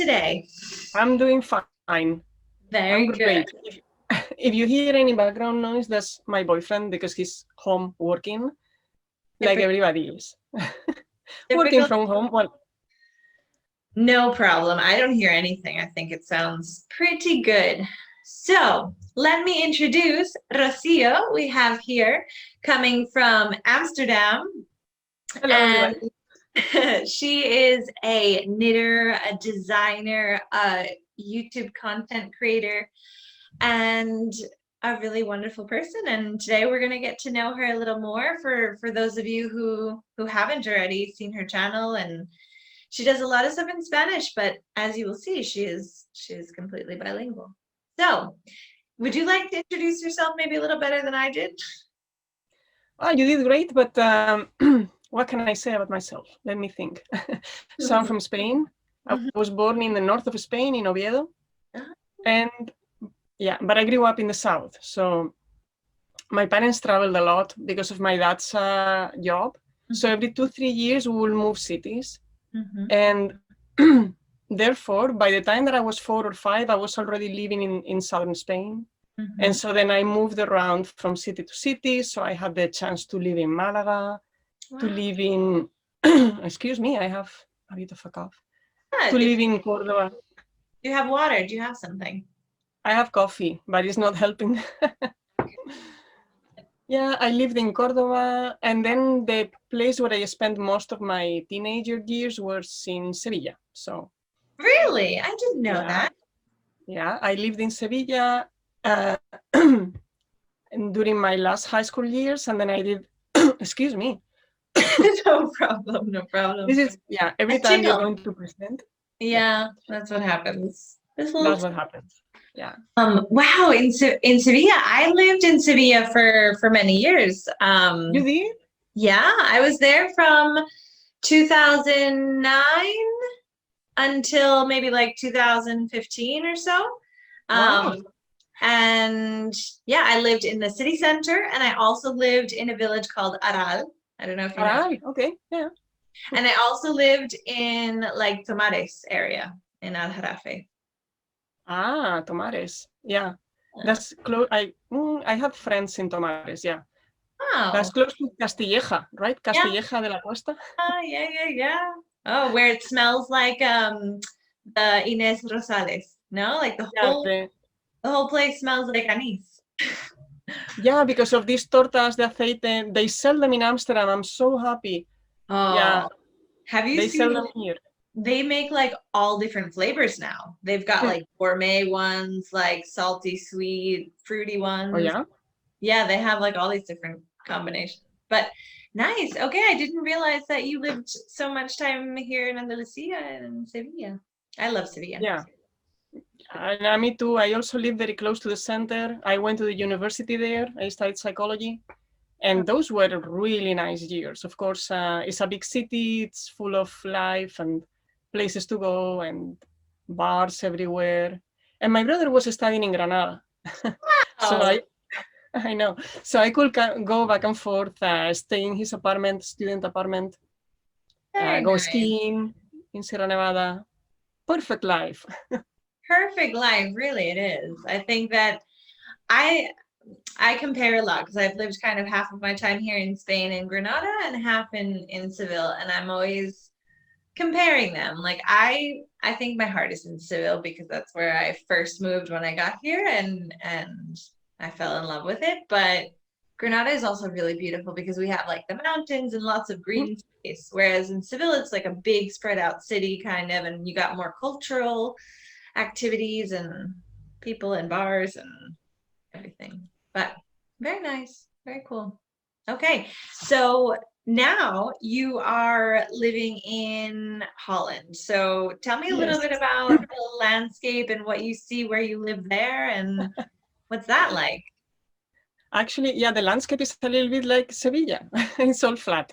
today? I'm doing fine. Very I'm good. great. If you hear any background noise, that's my boyfriend because he's home working like everybody is. Working Typical. from home. Well, No problem. I don't hear anything. I think it sounds pretty good. So let me introduce Rocío. We have here coming from Amsterdam, hello, and everybody. she is a knitter, a designer, a YouTube content creator, and a really wonderful person. And today we're going to get to know her a little more for those of you who haven't already seen her channel. And she does a lot of stuff in Spanish, but as you will see, she is completely bilingual. So would you like to introduce yourself maybe a little better than I did? Oh, you did great, but what can I say about myself? Let me think. So I'm from Spain. I was born in the north of Spain, in Oviedo. And yeah, but I grew up in the south. So my parents traveled a lot because of my dad's job. So every 2-3 years, we will move cities. And therefore, by the time that I was 4 or 5, I was already living in southern Spain. And so then I moved around from city to city. So I had the chance to live in Malaga, to live in, excuse me, I have a bit of a cough. To live in Cordoba. Do you have water? Do you have something? I have coffee, but it's not helping. Yeah, I lived in Cordoba, and then the place where I spent most of my teenager years was in Sevilla. So really, I didn't know that. Yeah, I lived in Sevilla during my last high school years, and then I did. Excuse me. No problem. No problem. This is every time you're going to present. Yeah, that's what happens. That's what happens. Yeah. Wow, in Sevilla, I lived in Sevilla for many years. You did? Yeah, I was there from 2009 until maybe like 2015 or so. Wow. And yeah, I lived in the city center, and I also lived in a village called Aral. I don't know if you know. Okay, yeah. And I also lived in like Tomares area in Aljarafe. Ah, Tomares. Yeah. That's close. I have friends in Tomares, yeah. Wow. That's close to Castilleja, right? Castilleja de la Cuesta. Yeah. Oh, where it smells like the Inés Rosales. No, like the whole place smells like anise. Yeah, because of these tortas de aceite, they sell them in Amsterdam. I'm so happy. Oh, yeah. Have you they seen sell them here? They make like all different flavors now. They've got like gourmet ones, like salty, sweet, fruity ones. Oh, yeah? Yeah, they have like all these different combinations. But nice. Okay, I didn't realize that you lived so much time here in Andalusia and Sevilla. I love Sevilla. Yeah. Me too. I also live very close to the center. I went to the university there. I studied psychology. And those were really nice years. Of course, it's a big city. It's full of life and places to go and bars everywhere. And my brother was studying in Granada. So I know. So I could go back and forth, stay in his apartment, student apartment, go skiing in Sierra Nevada. Perfect life. Perfect life, really it is. I think that I compare a lot because I've lived kind of half of my time here in Spain and Granada and half in Seville, and I'm always comparing them. Like I think my heart is in Seville because that's where I first moved when I got here, and I fell in love with it. But Granada is also really beautiful because we have like the mountains and lots of green space, whereas in Seville it's like a big spread out city kind of, and you got more cultural activities and people and bars and everything. But very nice, very cool. Okay, so now you are living in Holland. So tell me a little bit about the landscape and what you see where you live there, and what's that like? Actually, yeah, the landscape is a little bit like Sevilla. It's all flat.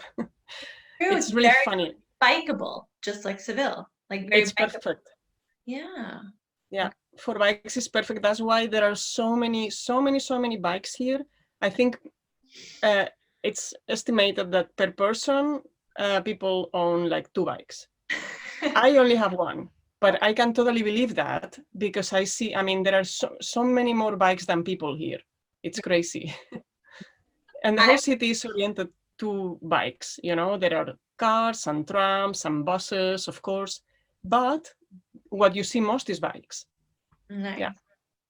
It's really funny. Bikeable, just like Seville. Like very it's bikeable. Perfect. Yeah. Yeah, for bikes it's perfect. That's why there are so many bikes here. I think it's estimated that per person, people own like 2 bikes. I only have one. But I can totally believe that because I see, I mean, there are so many more bikes than people here. It's crazy. And the whole city is oriented to bikes, you know, there are cars and trams and buses, of course, but what you see most is bikes. Nice. Yeah.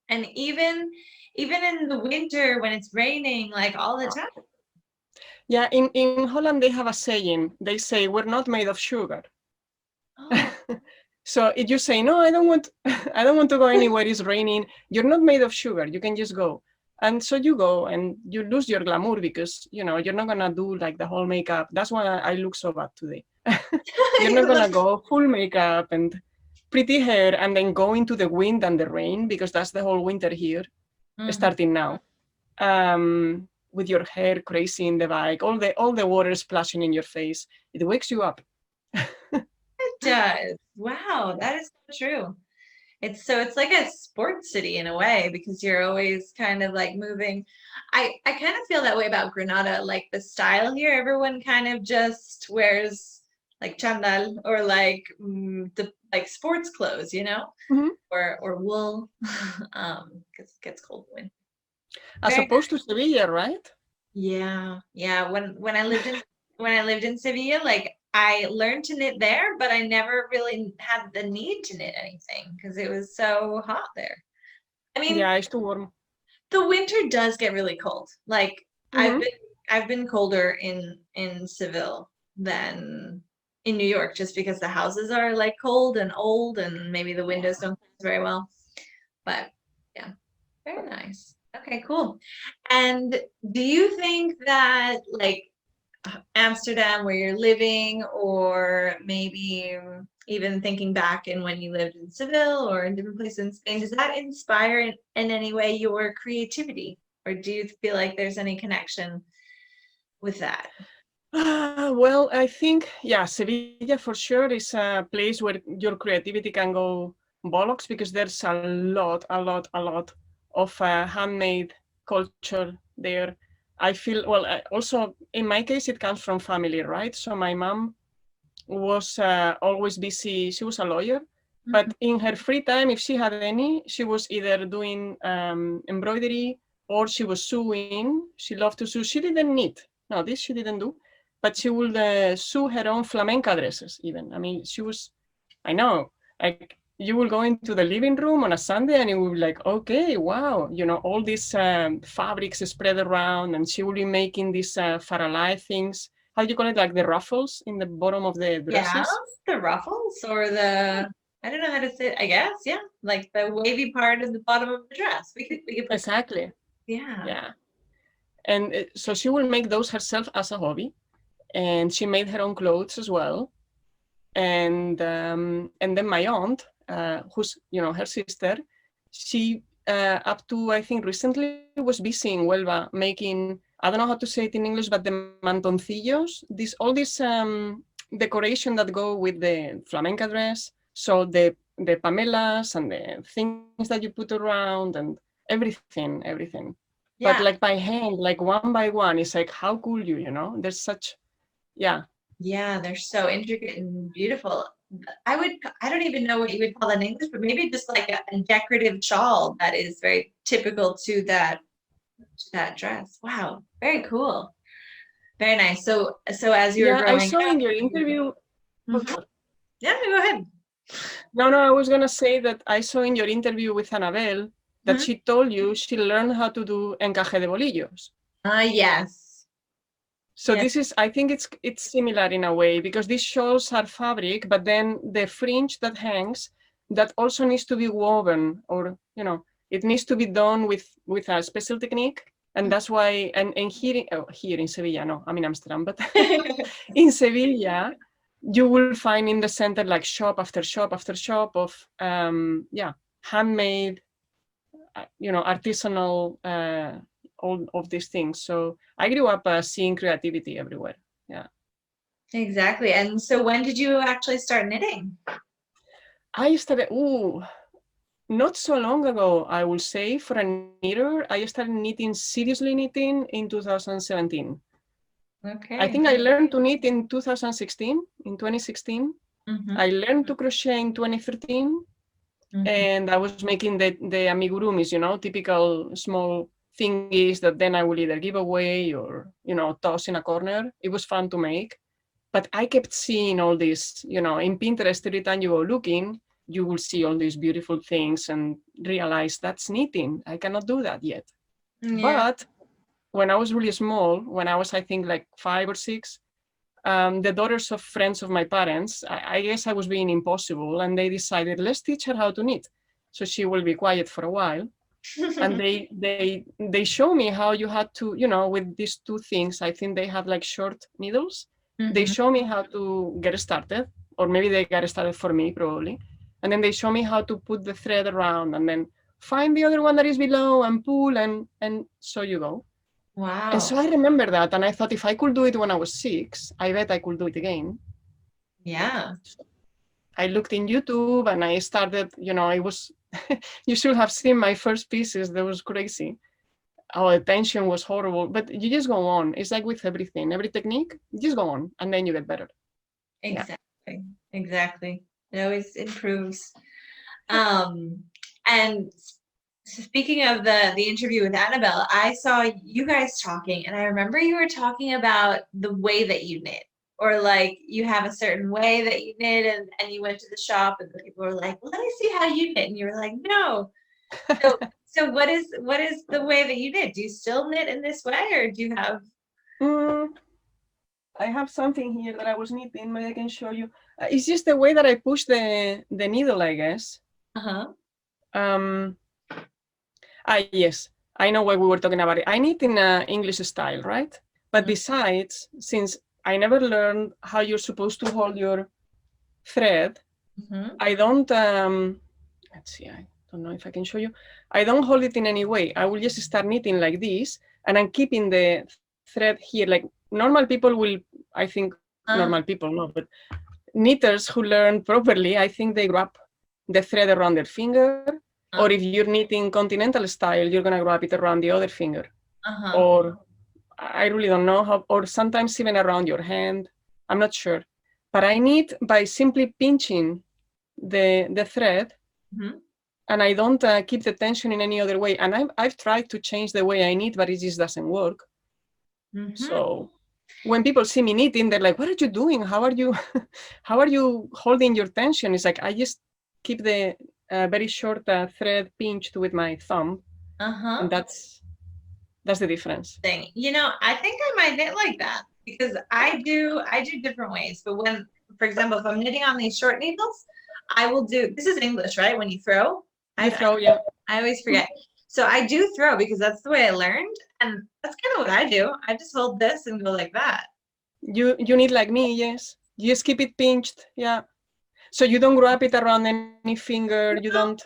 And even in the winter when it's raining, like all the time. Yeah, in Holland they have a saying. They say, we're not made of sugar. Oh. So if you say, no, I don't want to go anywhere, it's raining, you're not made of sugar, you can just go. And so you go and you lose your glamour because, you know, you're not gonna do like the whole makeup. That's why I look so bad today. You're not gonna go full makeup and pretty hair and then go into the wind and the rain, because that's the whole winter here, starting now. With your hair crazy in the bike, all the water splashing in your face. It wakes you up. It does. Wow, that is so true. It's like a sports city in a way because you're always kind of like moving. I kind of feel that way about Granada, like the style here. Everyone kind of just wears like chandal or like the like sports clothes, you know, or wool, because it gets cold when. As opposed to Sevilla, right? Yeah, yeah. When I lived in Sevilla, like I learned to knit there, but I never really had the need to knit anything because it was so hot there. I mean, Yeah, it's too warm. the winter does get really cold. Like I've been colder in Seville than in New York just because the houses are like cold and old and maybe the windows don't close very well. But yeah, very nice. Okay, cool. And do you think that like Amsterdam where you're living, or maybe even thinking back in when you lived in Seville or in different places in Spain, does that inspire in any way your creativity? Or do you feel like there's any connection with that? Well, I think, yeah, Sevilla for sure is a place where your creativity can go bollocks because there's a lot of handmade culture there. I feel, well, also in my case, it comes from family, right? So my mom was always busy. She was a lawyer, but in her free time, if she had any, she was either doing embroidery or she was sewing. She loved to sew. She didn't knit. No, this she didn't do, but she would sew her own flamenca dresses even. I mean, she was, I know, like you will go into the living room on a Sunday and you will be like, okay, wow, you know, all these fabrics spread around, and she will be making these faralai things. How do you call it? Like the ruffles in the bottom of the dresses? Yeah, the ruffles or the I don't know how to say it, I guess, yeah. Like the wavy part of the bottom of the dress. We could put Exactly. yeah. Yeah. And so she will make those herself as a hobby, and she made her own clothes as well. And then my aunt, who's, you know, her sister, she up to I think recently was busy in Huelva making, I don't know how to say it in English, but the mantoncillos, all these decoration that go with the flamenca dress. So the pamelas and the things that you put around and everything. But Yeah. like by hand, like one by one, it's like, how cool you know? There's such, yeah. Yeah, they're so intricate and beautiful. I don't even know what you would call it in English, but maybe just like a decorative shawl that is very typical to that dress. Wow, very cool. Very nice. So as you were Yeah, I growing saw up, in your interview. yeah, go ahead. No, I was gonna say that I saw in your interview with Annabelle that she told you she learned how to do encaje de bolillos. Yes. So this is, I think it's similar in a way because these shawls are fabric, but then the fringe that hangs, that also needs to be woven, or you know, it needs to be done with a special technique, and that's why. And here in Sevilla, no, I'm in Amsterdam, but in Sevilla, you will find in the center like shop after shop after shop of handmade, you know, artisanal, all of these things. So I grew up seeing creativity everywhere. Yeah. Exactly. And so when did you actually start knitting? I started, not so long ago, I will say, for a knitter, I started knitting, seriously knitting in 2017. Okay. I think I learned to knit in 2016, in 2016. I learned to crochet in 2013, and I was making the amigurumis, typical small thingies that then I will either give away or, toss in a corner. It was fun to make. But I kept seeing all this, in Pinterest, every time you go looking, you will see all these beautiful things and realize that's knitting. I cannot do that yet. But when I was really small, when I was, I think, like 5 or 6, the daughters of friends of my parents, I guess I was being impossible, and they decided, let's teach her how to knit. So she will be quiet for a while. And they show me how you had to, with these 2 things, I think they have like short needles. They show me how to get started, or maybe they got started for me, probably. And then they show me how to put the thread around and then find the other one that is below and pull, and so you go. Wow. And so I remember that, and I thought if I could do it when I was 6, I bet I could do it again. Yeah. I looked in YouTube and I started, it was, you should have seen my first pieces. That was crazy. Our tension was horrible, but you just go on. It's like with everything, every technique, you just go on and then you get better. Exactly. It always improves. And speaking of the interview with Annabelle, I saw you guys talking, and I remember you were talking about the way that you knit, or like you have a certain way that you knit, and you went to the shop and the people were like, let me see how you knit, and you were like, no. So what is the way that you knit? Do you still knit in this way, or do you have? I have something here that I was knitting. Maybe I can show you. It's just the way that I push the needle, I guess. Yes, I know why we were talking about it. I knit in English style, right? But besides, since I never learned how you're supposed to hold your thread, I don't, let's see, I don't know if I can show you. I don't hold it in any way. I will just start knitting like this, and I'm keeping the thread here. Like normal people will, I think, normal people, no, but knitters who learn properly, I think they grab the thread around their finger. Or if you're knitting continental style, you're going to wrap it around the other finger. Or I really don't know how, or sometimes even around your hand. I'm not sure. But I knit by simply pinching the thread, and I don't keep the tension in any other way. And I've tried to change the way I knit, but it just doesn't work. So when people see me knitting, they're like, what are you doing? How are you holding your tension? It's like, I just keep the very short thread pinched with my thumb, and that's the difference. I think I might knit like that, because I do different ways. But when, for example, if I'm knitting on these short needles, I will do, this is English, right? When you throw, yeah. I always forget. So I do throw because that's the way I learned, and that's kind of what I do. I just hold this and go like that. You knit like me, yes. You just keep it pinched, yeah. So you don't wrap it around any finger, you don't.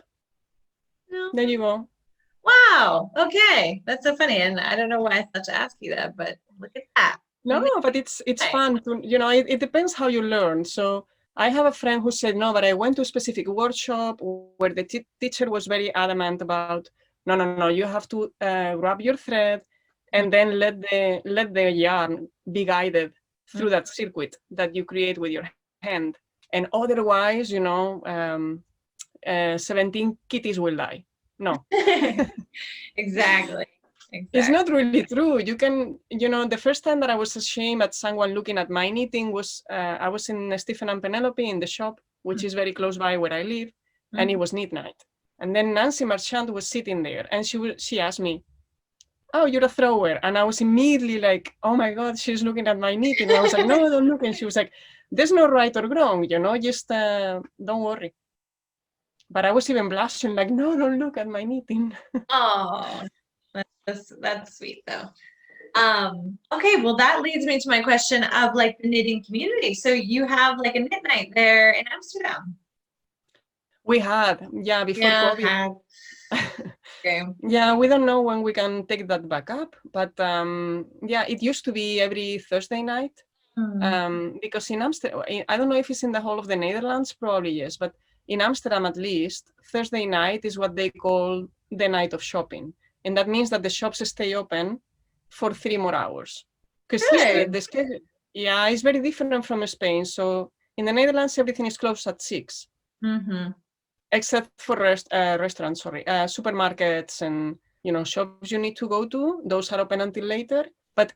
No. There you go. Wow. Okay. That's so funny. And I don't know why I thought to ask you that, but look at that. No, but it's fun to, it depends how you learn. So I have a friend who said, no, but I went to a specific workshop where the teacher was very adamant about, no, you have to grab your thread and then let the yarn be guided through that circuit that you create with your hand. And otherwise, 17 kitties will die. No. Exactly. It's not really true. You can, the first time that I was ashamed at someone looking at my knitting was, I was in Stephen and Penelope in the shop, which is very close by where I live, and it was knit night. And then Nancy Marchand was sitting there, and she asked me, oh, you're a thrower. And I was immediately like, oh my God, she's looking at my knitting. And I was like, no, don't look. And she was like, there's no right or wrong, just don't worry. But I was even blushing, like, no, don't look at my knitting. Oh, that's sweet though. Okay, well, that leads me to my question of like the knitting community. So you have like a knit night there in Amsterdam. We had, yeah, before COVID. Okay. Yeah, we don't know when we can take that back up, but yeah, it used to be every Thursday night. Because in Amsterdam, I don't know if it's in the whole of the Netherlands, probably yes, but in Amsterdam at least, Thursday night is what they call the night of shopping. And that means that the shops stay open for 3 more hours. Because here, the schedule, yeah, it's very different from Spain. So in the Netherlands, everything is closed at 6. Mm-hmm. Except for restaurants, supermarkets and shops you need to go to. Those are open until later. But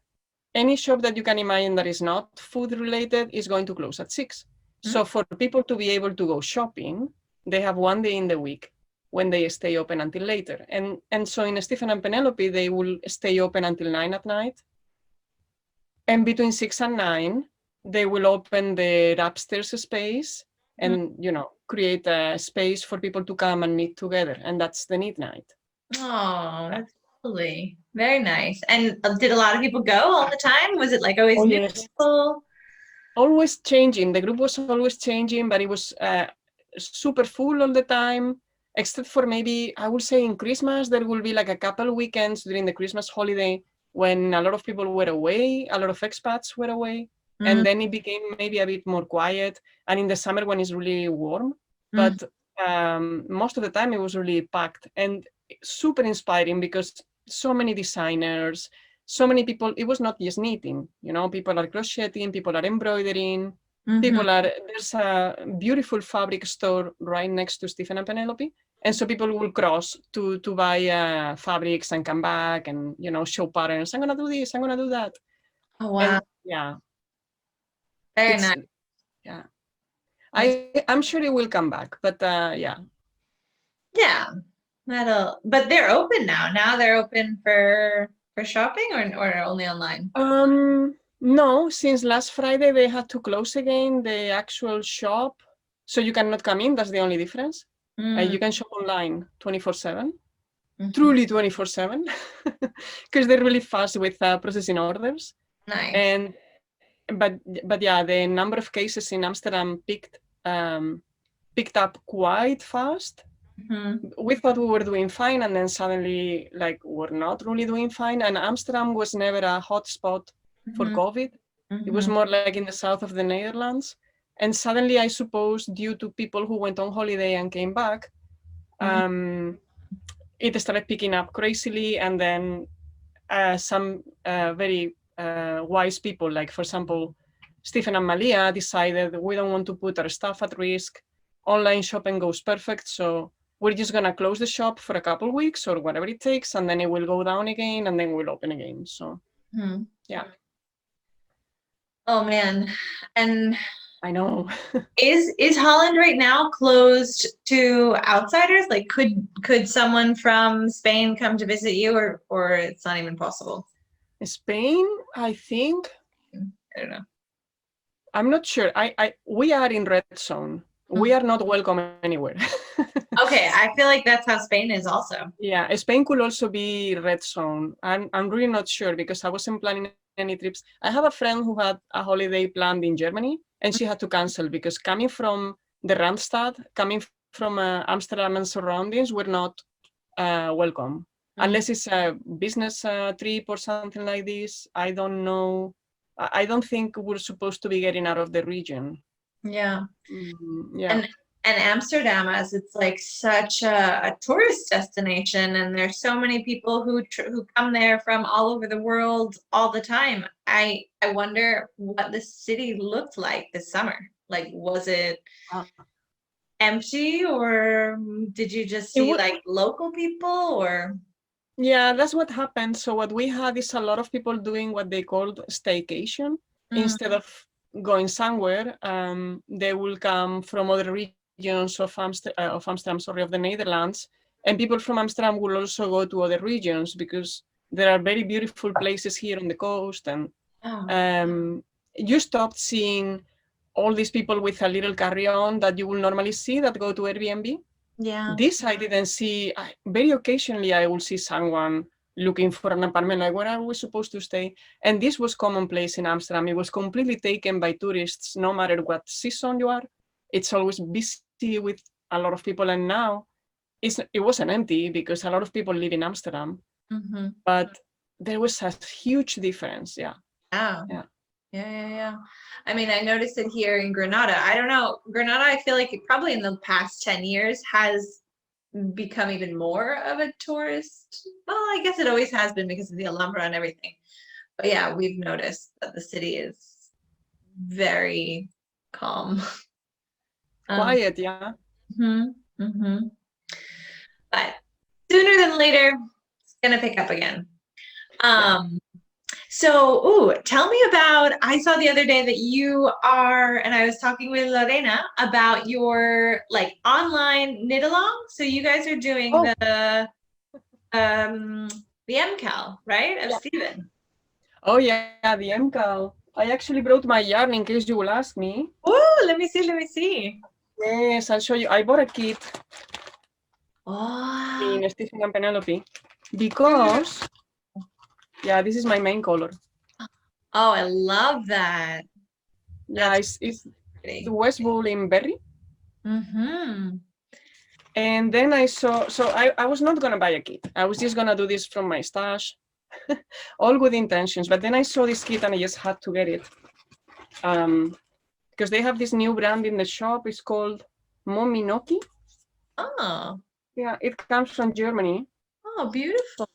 any shop that you can imagine that is not food related is going to close at 6. So for people to be able to go shopping, they have one day in the week when they stay open until later. And so in Stephen and Penelope, they will stay open until 9 at night. And between 6 and 9, they will open their upstairs space and, create a space for people to come and meet together. And that's the Neat Night. Oh, that's lovely. Very nice. And did a lot of people go all the time? Was it like always new people? Always changing. The group was always changing, but it was super full all the time, except for maybe, I would say in Christmas, there will be like a couple of weekends during the Christmas holiday when a lot of people were away, a lot of expats were away. And then it became maybe a bit more quiet. And in the summer when it's really warm, but most of the time it was really packed and super inspiring because so many designers, so many people, it was not just knitting, people are crocheting, people are embroidering, there's a beautiful fabric store right next to Stephen and Penelope. And so people will cross to buy fabrics and come back and, show patterns. I'm going to do this, I'm going to do that. Oh, wow. And, yeah. Very nice. Yeah. I'm sure it will come back, but yeah. Yeah. But they're open now. Now they're open for shopping or only online? No, since last Friday they had to close again the actual shop. So you cannot come in, that's the only difference. You can shop online 24/7. Truly 24/7. Because they're really fast with processing orders. Nice. But yeah, the number of cases in Amsterdam picked up quite fast. We thought we were doing fine, and then suddenly, we're not really doing fine. And Amsterdam was never a hot spot for COVID. It was more like in the south of the Netherlands. And suddenly, I suppose, due to people who went on holiday and came back, it started picking up crazily. And then some very wise people, like, for example, Stephen and Malia, decided we don't want to put our staff at risk. Online shopping goes perfect, so we're just going to close the shop for a couple of weeks or whatever it takes, and then it will go down again, and then we'll open again. So, yeah. Oh, man. And I know. Is Holland right now closed to outsiders? Like, could someone from Spain come to visit you, or it's not even possible? Spain, I think. I don't know. I'm not sure. We are in red zone. We are not welcome anywhere. Okay, I feel like that's how Spain is also. Yeah, Spain could also be red zone. I'm really not sure because I wasn't planning any trips. I have a friend who had a holiday planned in Germany and she had to cancel because coming from the Randstad, coming from Amsterdam and surroundings, we're not welcome. Unless it's a business trip or something like this. I don't know. I don't think we're supposed to be getting out of the region. Yeah. Yeah. And Amsterdam, as it's like such a tourist destination, and there's so many people who come there from all over the world all the time. I wonder what the city looked like this summer. Like, was it empty, or did you just see like local people, or? Yeah, that's what happened. So what we had is a lot of people doing what they called staycation. Instead of going somewhere, they will come from other regions of Amsterdam, of the Netherlands. And people from Amsterdam will also go to other regions because there are very beautiful places here on the coast. And you stopped seeing all these people with a little carry-on that you will normally see that go to Airbnb. Yeah. This I didn't see. Very occasionally I will see someone looking for an apartment, like, where are we supposed to stay? And this was commonplace in Amsterdam. It was completely taken by tourists, no matter what season you are. It's always busy with a lot of people. And now it wasn't empty because a lot of people live in Amsterdam. But there was a huge difference. Yeah. Oh. Yeah. I mean, I noticed it here in Granada. I don't know. Granada, I feel like it probably in the past 10 years has become even more of a tourist. Well, I guess it always has been because of the Alhambra and everything. But yeah, we've noticed that the city is very calm. Quiet, yeah. But sooner than later, it's gonna pick up again. So, tell me about, I saw the other day that you are, and I was talking with Lorena about your like online knit along. So you guys are doing the MCAL, right? Of Stephen. Oh yeah, the MCAL. I actually brought my yarn in case you will ask me. Oh, let me see. Yes, I'll show you. I bought a kit Oh, in Stephen and Penelope because, yeah, this is my main color. oh, I love that. Yeah, it's the West Wool in berry. And then I saw, so I was not gonna buy a kit. I was just gonna do this from my stash, all good intentions. But then I saw this kit and I just had to get it. Because they have this new brand in the shop. It's called Mominoki. Oh. Yeah, it comes from Germany. Oh, beautiful.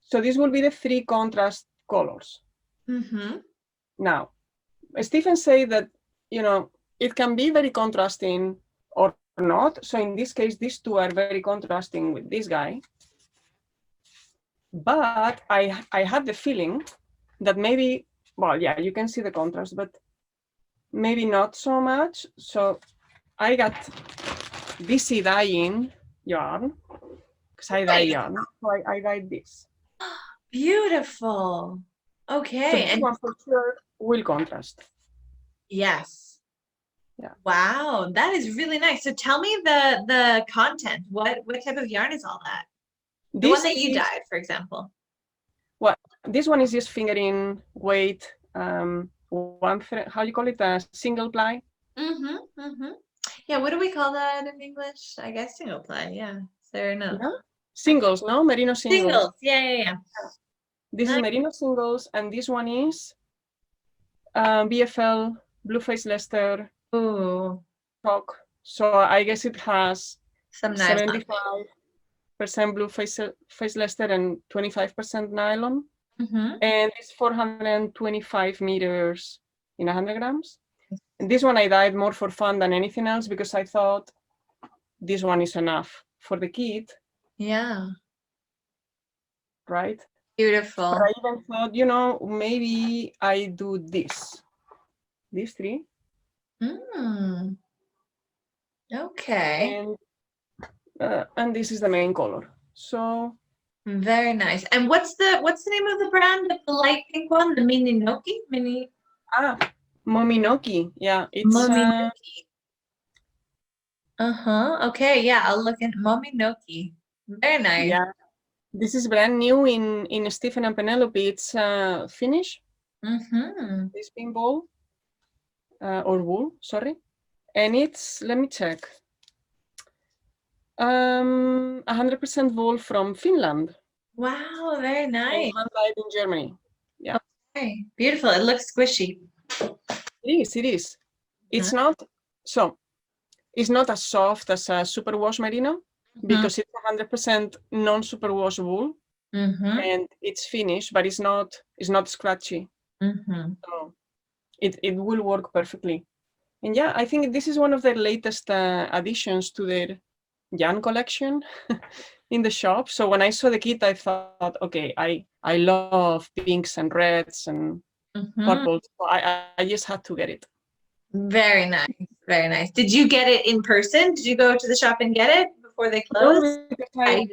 So this will be the 3 contrast colors. Now, Stephen said that, you know, it can be very contrasting or not. So in this case, these 2 are very contrasting with this guy. But I had the feeling that maybe, well, yeah, you can see the contrast, but maybe not so much. So I got busy dyeing yarn, because I dye yarn. So I dyed this. Beautiful. Okay. So this one for sure will contrast. Yes. Yeah. Wow, that is really nice. So tell me the content. What type of yarn is all that? The one that you dyed, for example. Well, this one is just fingering weight, one thread, how you call it, a single ply. Yeah, what do we call that in English? I guess single ply. Yeah, fair enough. Yeah. Singles, no? Merino singles. Singles. Yeah. This is Merino singles, and this one is BFL Blueface Leicester. Ooh. Chalk. So I guess it has some nice 75% blue face Leicester and 25% nylon. And it's 425 meters in 100 grams. And this one I dyed more for fun than anything else because I thought this one is enough for the kit. Yeah. Right? Beautiful. But I even thought, you know, maybe I do this. These 3. Okay. And this is the main color. So very nice. And what's the name of the brand of the light pink one? The Mominoki? Mominoki. Yeah, it's Mominoki. Okay, yeah, I'll look at Mominoki. Very nice. Yeah, this is brand new in Stephen and Penelope. It's Finnish. This pink ball or wool, sorry, and it's, let me check, 100% wool from Finland. Wow, very nice. And handmade in Germany. Yeah. Okay, beautiful. It looks squishy. It is. It's not, so it's not as soft as a superwash merino because it's 100% non-superwash wool and it's finished, but it's not scratchy. So it will work perfectly. And yeah, I think this is one of their latest additions to their yarn collection in the shop. So when I saw the kit, I thought, okay, I love pinks and reds and purples. So I just had to get it. Very nice. Very nice. Did you get it in person? Did you go to the shop and get it before they closed? No, because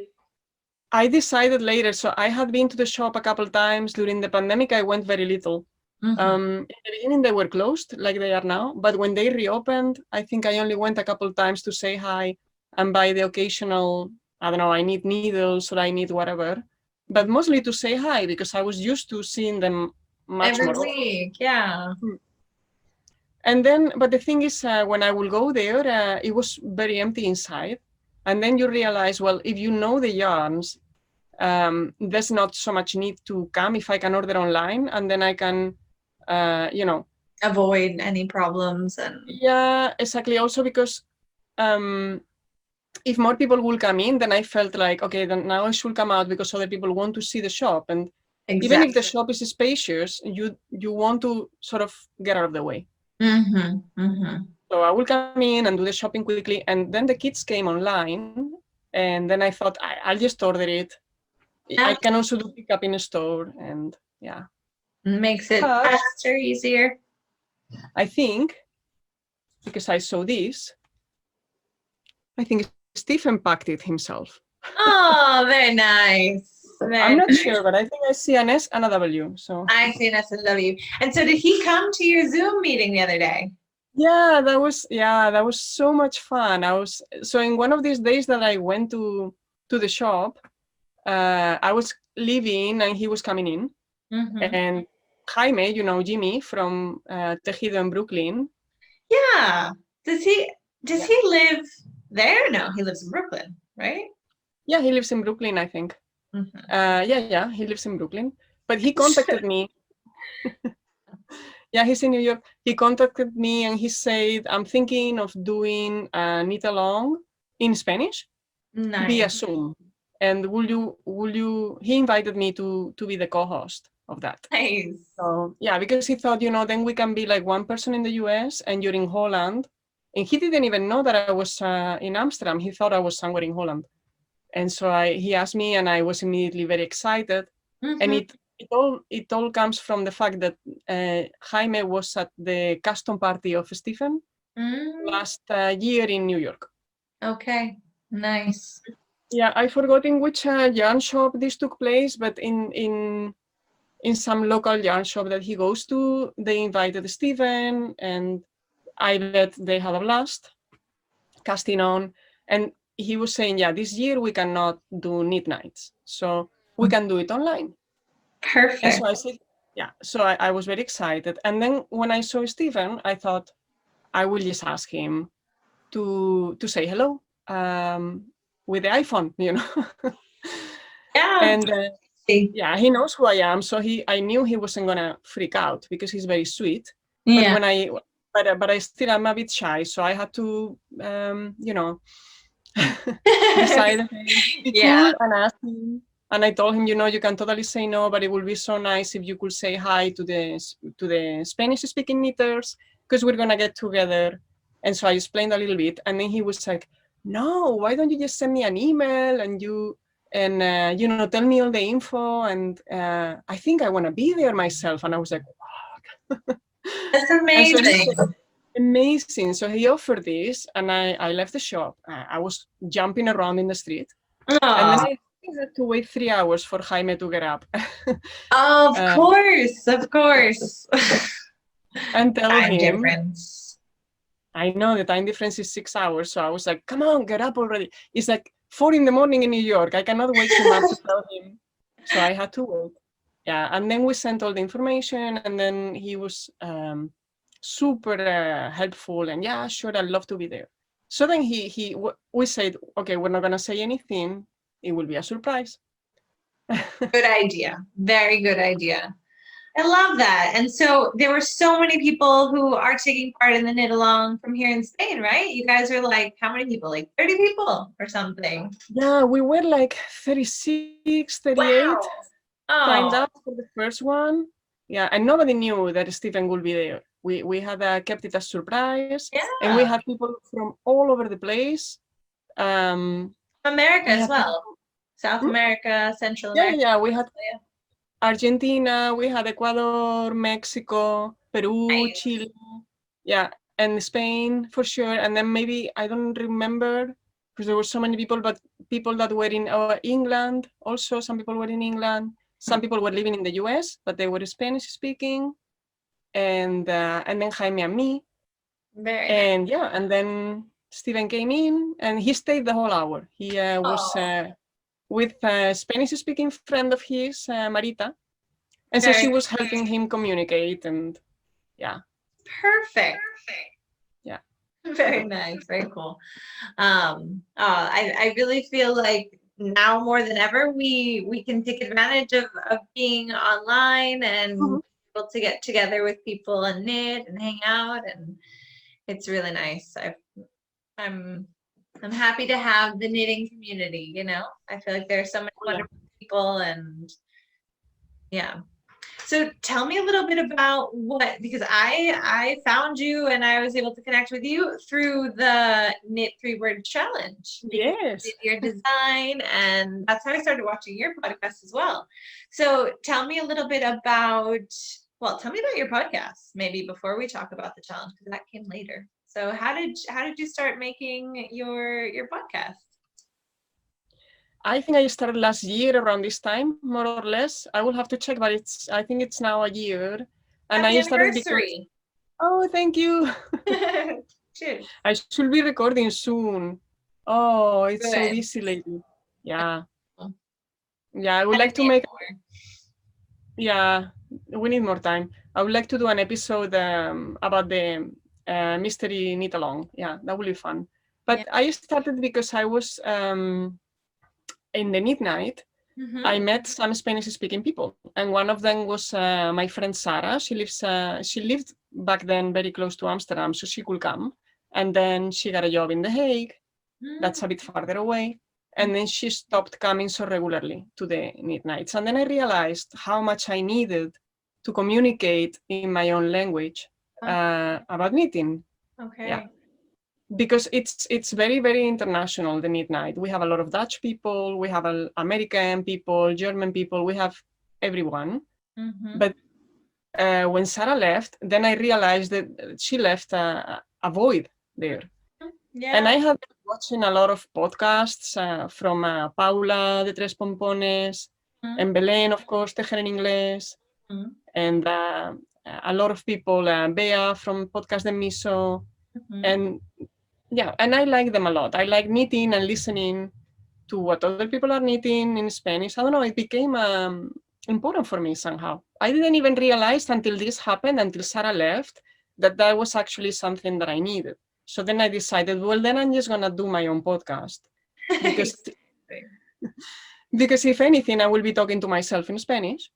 I decided later. So I had been to the shop a couple times during the pandemic. I went very little. In the beginning, they were closed like they are now. But when they reopened, I think I only went a couple times to say hi and buy the occasional, I don't know, I need needles or I need whatever. But mostly to say hi because I was used to seeing them much every more week. Yeah. And then, but the thing is, when I will go there, it was very empty inside. And then you realize, well, if you know the yarns, there's not so much need to come if I can order online and then I can, you know, avoid any problems. And yeah, exactly. Also because if more people will come in, then I felt like, okay, then now I should come out because other people want to see the shop. And even if the shop is spacious, you want to sort of get out of the way. Mm-hmm. Mm-hmm. So I will come in and do the shopping quickly. And then the kids came online. And then I thought, I'll just order it. I can also do pickup in a store. And yeah. Makes it But faster, easier. I think, because I saw this, I think Stephen packed it himself. Oh, very nice. I'm Very not nice. sure, but I think I see an S and a W. So I see an SNW. And so did he come to your Zoom meeting the other day? yeah, that was so much fun. So in one of these days that I went to the shop, I was leaving and he was coming in. Mm-hmm. And Jaime, Jimmy from Tejido in Brooklyn. Yeah. Does he live there? No, he lives in Brooklyn, right? Yeah, he lives in Brooklyn, I think. Mm-hmm. Yeah, he lives in Brooklyn. But he contacted me. Yeah, he's in New York. He contacted me and he said, I'm thinking of doing a knit along in Spanish via Nice. Zoom. And he invited me to be the co-host of that. Nice. So yeah, because he thought, then we can be like one person in the US and you're in Holland. And he didn't even know that I was in Amsterdam. He thought I was somewhere in Holland. And so he asked me and I was immediately very excited. And Mm-hmm. it all comes from the fact that Jaime was at the custom party of Stephen last year in New York. Okay. Nice. Yeah, I forgot in which yarn shop this took place, but in some local yarn shop that he goes to, they invited Stephen, and I bet they had a blast casting on. And he was saying, yeah, this year we cannot do knit nights, so we can do it online. And Perfect. so I said, yeah, so I was very excited. And then when I saw Stephen, I thought I will just ask him to say hello with the iPhone, Yeah. And yeah, he knows who I am, so I knew he wasn't gonna freak out because he's very sweet. But Yeah. but I still am a bit shy, so I had to decide be Yeah. cool and ask him. And I told him, you can totally say no, but it would be so nice if you could say hi to the Spanish-speaking knitters because we're gonna get together. And so I explained a little bit, and then he was like, "No, why don't you just send me an email and tell me all the info? And I think I want to be there myself." And I was like, "What?" That's And so he amazing. said, amazing. So he offered this, and I left the shop. I was jumping around in the street. And then Oh, I had to wait 3 hours for Jaime to get up of course. Of course. and tell Time him, difference. I know the time difference is 6 hours. So I was like, come on, get up already. It's like 4 in the morning in New York. I cannot wake him up to tell him. So I had to wait. Yeah. And then we sent all the information, and then he was super helpful. And yeah, sure, I'd love to be there. So then we said, okay, we're not going to say anything. It will be a surprise. Good idea. Very good idea. I love that. And so there were so many people who are taking part in the knit along from here in Spain, right? You guys are like, how many people? Like 30 people or something. Yeah, we were like 36, 38 Wow. signed Oh, up for the first one. Yeah, and nobody knew that Stephen would be there. We had kept it a surprise, and we yeah. had people from all over the place. Um, America we as had people, well. South America, Central America. yeah. We had Argentina, we had Ecuador, Mexico, Peru, Nice. Chile, yeah, and Spain for sure. And then maybe I don't remember because there were so many people, but people that were in England also. Some people were in England. Some people were living in the US, but they were Spanish speaking. And then Jaime and me. Very nice. And yeah, and then Steven came in and he stayed the whole hour. He was Oh, with a Spanish speaking friend of his, Marita. And so she very was helping him communicate, and yeah. perfect. Yeah. Very nice. Very cool. I really feel like now more than ever we can take advantage of being online and Mhm. able to get together with people and knit and hang out, and it's really nice. I'm I'm happy to have the knitting community, I feel like there's so many Oh, yeah. wonderful people, and yeah. So tell me a little bit about what, because I found you and I was able to connect with you through the Knit 3 Word Challenge because you Yes. did your design, and that's how I started watching your podcast as well. So tell me a little bit about, well, tell me about your podcast maybe before we talk about the challenge, because that came later. So how did you start making your podcast? I think I started last year around this time, more or less. I will have to check, but I think it's now a year. And Happy I started because, anniversary. oh, thank you. Cheers. I should be recording soon. Oh, it's so Good. busy lately. Yeah. Well, Yeah, I would had to like to name make, more. yeah, we need more time. I would like to do an episode about the mystery knit along. Yeah, that will be fun. Yeah. But I started because I was in the knit night. Mm-hmm. I met some Spanish-speaking people, and one of them was my friend Sarah. She lived back then very close to Amsterdam, so she could come. And then she got a job in The Hague. That's a bit farther away. And then she stopped coming so regularly to the knit nights. And then I realized how much I needed to communicate in my own language about knitting. Okay. Yeah, because it's very, very international, the knit night. We have a lot of Dutch people, we have American people, German people, we have everyone. Mm-hmm. But when Sarah left, then I realized that she left a void there. Yeah. And I have been watching a lot of podcasts from Paula de Tres Pompones, and Belén, of course, Tejer en Inglés, and a lot of people, Bea from Podcast de Miso, and yeah, and I like them a lot. I like knitting and listening to what other people are knitting in Spanish. I don't know, it became important for me somehow. I didn't even realize until this happened, until Sarah left, that was actually something that I needed. So then I decided, well, then I'm just gonna do my own podcast because because if anything, I will be talking to myself in Spanish.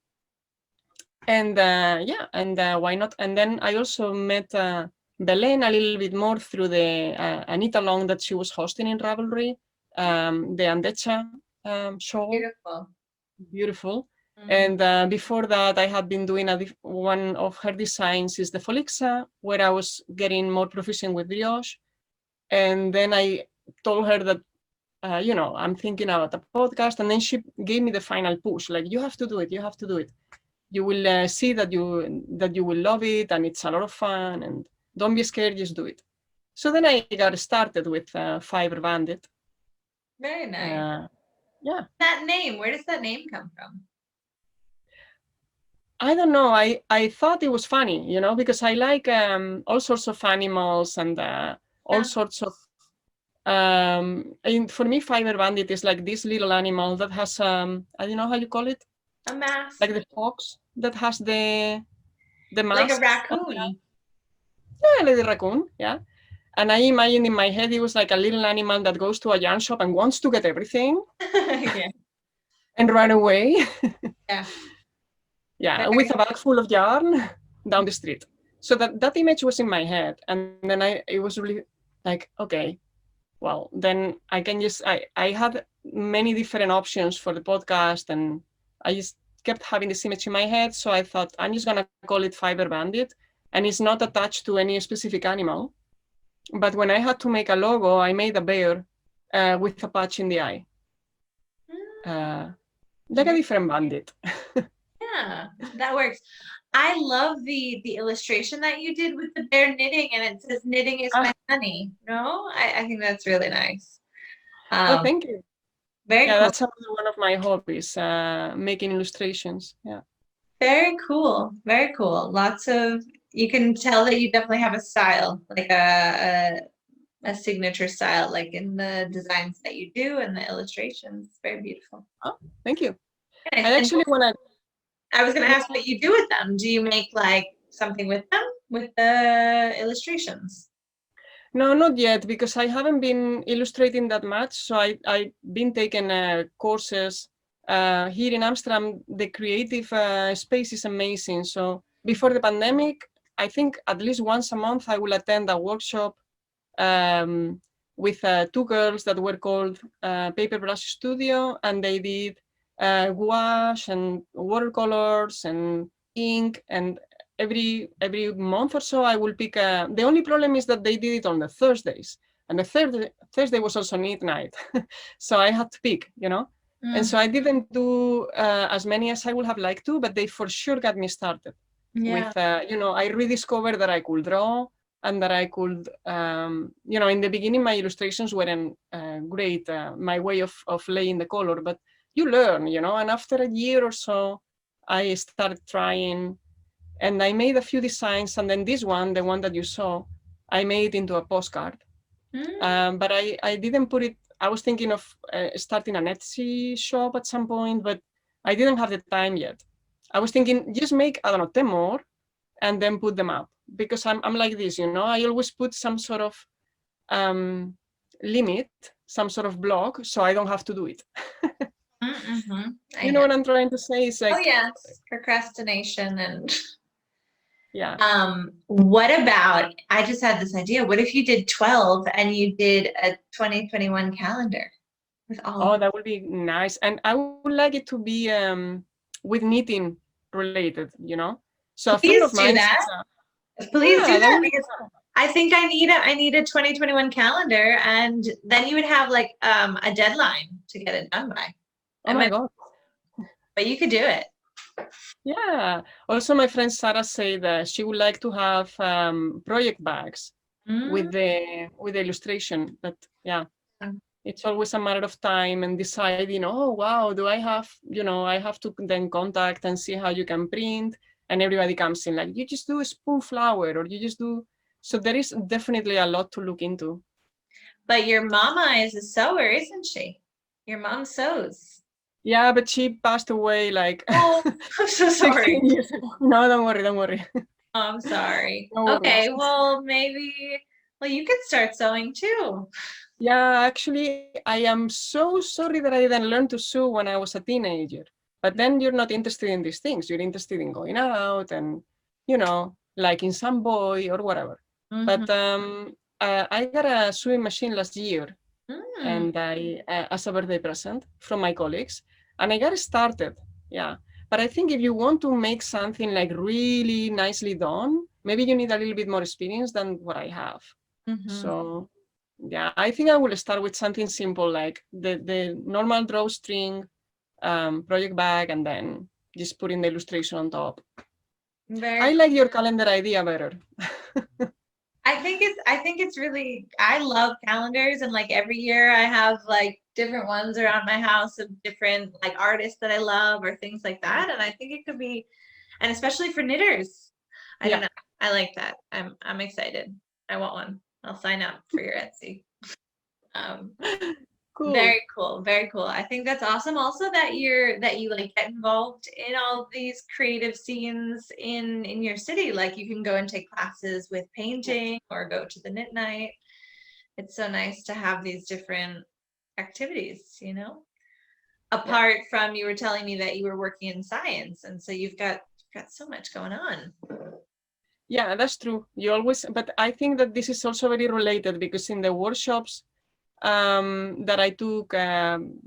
And yeah, and why not? And then I also met Belén a little bit more through the Anita Long that she was hosting in Ravelry, the Andecha show. Beautiful. Beautiful. And before that, I had been doing one of her designs is the Folixa, where I was getting more proficient with brioche. And then I told her that, I'm thinking about a podcast. And then she gave me the final push, like, you have to do it, you have to do it. You will see that you will love it, and it's a lot of fun, and don't be scared, just do it. So then I got started with Fiber Bandit. Very nice. Yeah. That name, where does that name come from? I don't know. I thought it was funny, because I like all sorts of animals and all sorts of. And for me, Fiber Bandit is like this little animal that has I don't know how you call it. A mask. Like the fox that has the mask. Like a raccoon. Yeah, like the raccoon. Yeah. And I imagined in my head it was like a little animal that goes to a yarn shop and wants to get everything. Yeah. And run away. Yeah. Yeah, with a bag full of yarn down the street. So that image was in my head. And then it was really like, okay, well, then I can I had many different options for the podcast, and I just kept having this image in my head. So I thought, I'm just going to call it Fiber Bandit. And it's not attached to any specific animal. But when I had to make a logo, I made a bear with a patch in the eye. Like a different bandit. Yeah, that works. I love the illustration that you did with the bear knitting, and it says knitting is my honey. No, I think that's really nice. Oh, thank you. Very cool. That's one of my hobbies, making illustrations. Yeah. Very cool. Very cool. You can tell that you definitely have a style, like a signature style, like in the designs that you do and the illustrations. Very beautiful. Oh, thank you. Nice. I actually want to. I was going to ask what you do with them. Do you make like something with them, with the illustrations? No, not yet, because I haven't been illustrating that much. So I've been taking courses here in Amsterdam. The creative space is amazing. So before the pandemic, I think at least once a month I will attend a workshop with 2 girls that were called Paper Brush Studio, and they did gouache and watercolors and ink, and every month or so I will pick a. The only problem is that they did it on the Thursdays, and the Thursday was also knit night, so I had to pick, you know. And so I didn't do as many as I would have liked to, but they for sure got me started. With you know, I rediscovered that I could draw and that I could, you know, in the beginning my illustrations weren't great, my way of laying the color, but you learn, you know. And after a year or so, I started trying, and I made a few designs, and then this one, the one that you saw, I made into a postcard. But I didn't put it. I was thinking of starting an Etsy shop at some point, but I didn't have the time yet. I was thinking just make, I don't know, 10 more and then put them up, because I'm like this, you know. I always put some sort of limit, some sort of block, so I don't have to do it. You know what I'm trying to say? It's like, oh yes, procrastination. And yeah. What about, I just had this idea, what if you did 12 and you did a 2021 calendar with all Oh, that would be nice. And I would like it to be with knitting related, you know. So a friend of mine, please yeah, do that, would, because I think I need a 2021 calendar, and then you would have like a deadline to get it done by. Oh my God. But you could do it. Yeah. Also, my friend Sarah said that she would like to have project bags with the illustration. But yeah, it's always a matter of time and deciding, oh wow, do I have, you know, I have to then contact and see how you can print, and everybody comes in like, you just do a spoon flower, or you just do. So there is definitely a lot to look into. But your mama is a sewer, isn't she? Your mom sews. Yeah, but she passed away like oh, I'm so sorry. 16 years ago. No, don't worry. Oh, I'm sorry. No okay, worries. well, maybe, well, you could start sewing too. Yeah, actually, I am so sorry that I didn't learn to sew when I was a teenager. But then you're not interested in these things. You're interested in going out and, you know, liking some boy or whatever. But I got a sewing machine last year, and I as a birthday present from my colleagues, and I got started. Yeah, but I think if you want to make something like really nicely done, maybe you need a little bit more experience than what I have. So yeah, I think I will start with something simple like the normal drawstring project bag, and then just putting the illustration on top. I like your calendar idea better. I think it's really, I love calendars, and like every year I have like different ones around my house of different like artists that I love or things like that. And I think it could be, and especially for knitters. I don't know. I like that. I'm excited. I want one. I'll sign up for your Etsy. Cool. Very cool. I think that's awesome. Also that you like get involved in all these creative scenes in your city. Like you can go and take classes with painting or go to the knit night. It's so nice to have these different activities, you know, apart from, you were telling me that you were working in science, and so you've got so much going on. Yeah, that's true. You always, but I think that this is also very related, because in the workshops that I took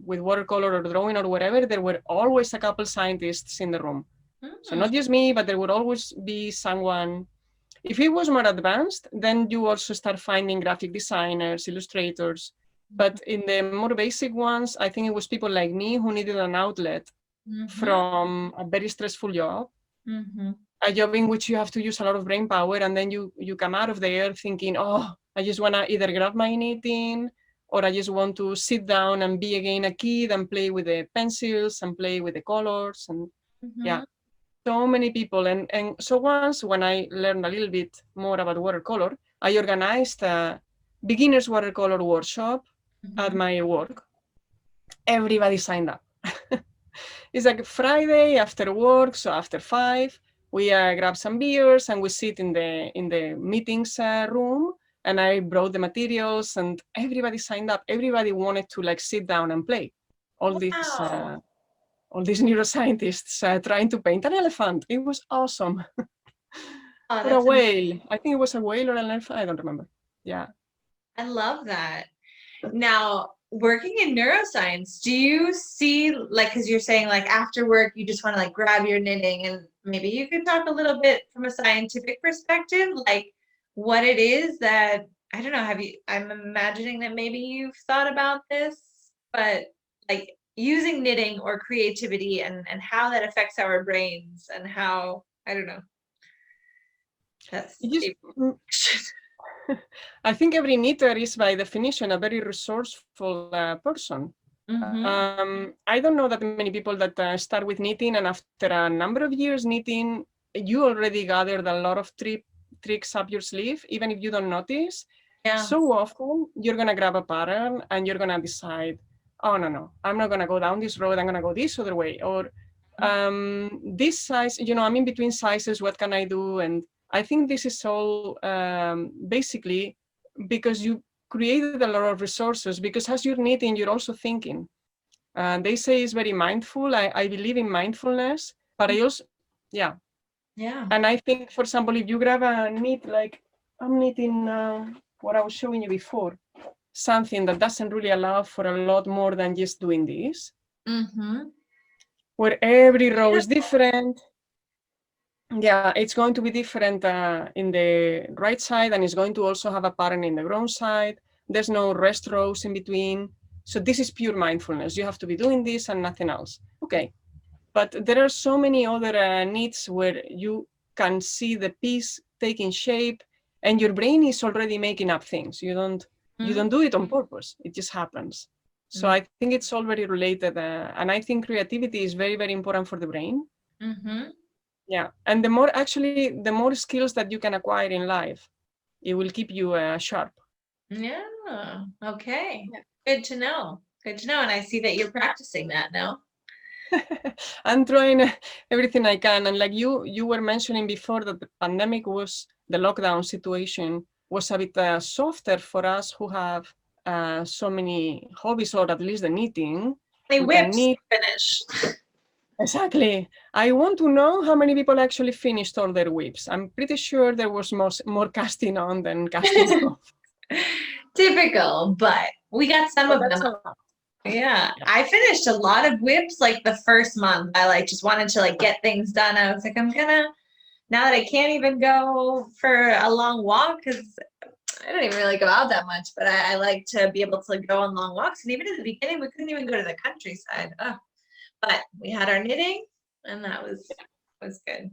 with watercolor or drawing or whatever, there were always a couple scientists in the room. So not just me, but there would always be someone. If it was more advanced, then you also start finding graphic designers, illustrators. But in the more basic ones, I think it was people like me who needed an outlet from a very stressful job, a job in which you have to use a lot of brain power, and then you come out of there thinking, oh, I just want to either grab my knitting, or I just want to sit down and be again a kid and play with the pencils and play with the colors. And yeah, so many people. And so once, when I learned a little bit more about watercolor, I organized a beginner's watercolor workshop at my work. Everybody signed up. It's like Friday after work, so after 5, we grab some beers and we sit in the meetings room, and I brought the materials, and everybody signed up. Everybody wanted to like sit down and play. All these neuroscientists trying to paint an elephant. It was awesome. Or a whale. I think it was a whale or an elephant. I don't remember. Yeah. I love that. Now, working in neuroscience, do you see, like, because you're saying like after work you just want to like grab your knitting, and maybe you could talk a little bit from a scientific perspective, like what it is that, I don't know, I'm imagining that maybe you've thought about this, but like using knitting or creativity and how that affects our brains and how, I don't know. That's I think every knitter is by definition a very resourceful person. I don't know that many people that start with knitting, and after a number of years knitting, you already gathered a lot of tricks up your sleeve, even if you don't notice. Yeah. So often you're going to grab a pattern and you're going to decide, oh, no, I'm not going to go down this road. I'm going to go this other way. Or this size, I'm in between sizes. What can I do? And I think this is all basically because you created a lot of resources, because as you're knitting, you're also thinking. They say it's very mindful. I believe in mindfulness, but I also, yeah. And I think, for example, if you grab a knit, like I'm knitting what I was showing you before, something that doesn't really allow for a lot more than just doing this, where every row is different. Yeah, it's going to be different in the right side, and it's going to also have a pattern in the wrong side. There's no rest rows in between. So this is pure mindfulness. You have to be doing this and nothing else. Okay. But there are so many other knits where you can see the piece taking shape and your brain is already making up things. You don't do it on purpose. It just happens. So I think it's all very related. And I think creativity is very, very important for the brain. Yeah. And the more skills that you can acquire in life, it will keep you sharp. Yeah. Okay. Yeah. Good to know. Good to know. And I see that you're practicing that now. I'm trying everything I can. And like you were mentioning before, that the pandemic the lockdown situation was a bit softer for us who have so many hobbies, or at least the knitting. Hey, whips finished. Exactly. I want to know how many people actually finished all their whips. I'm pretty sure there was more casting on than casting off. Typical, but we got some of them. Yeah, I finished a lot of whips like the first month. I like just wanted to like get things done. I was like, now that I can't even go for a long walk, because I don't even really go out that much, but I like to be able to go on long walks. And even in the beginning, we couldn't even go to the countryside. Oh, but we had our knitting, and that was good.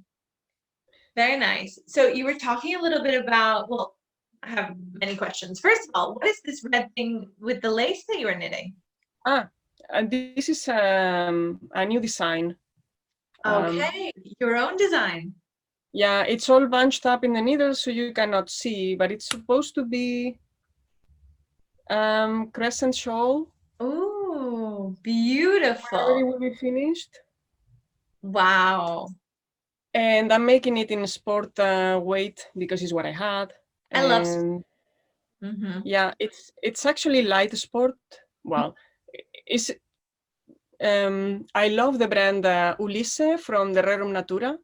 Very nice. So you were talking a little bit about, well, I have many questions. First of all, what is this red thing with the lace that you were knitting? This is a new design. Okay, your own design. Yeah, it's all bunched up in the needle so you cannot see, but it's supposed to be crescent shawl. Oh, beautiful. Already will be finished. Wow. And I'm making it in sport weight because it's what I had. I love Yeah, it's actually light sport. Well, I love the brand Ulisse from the Rerum Natura.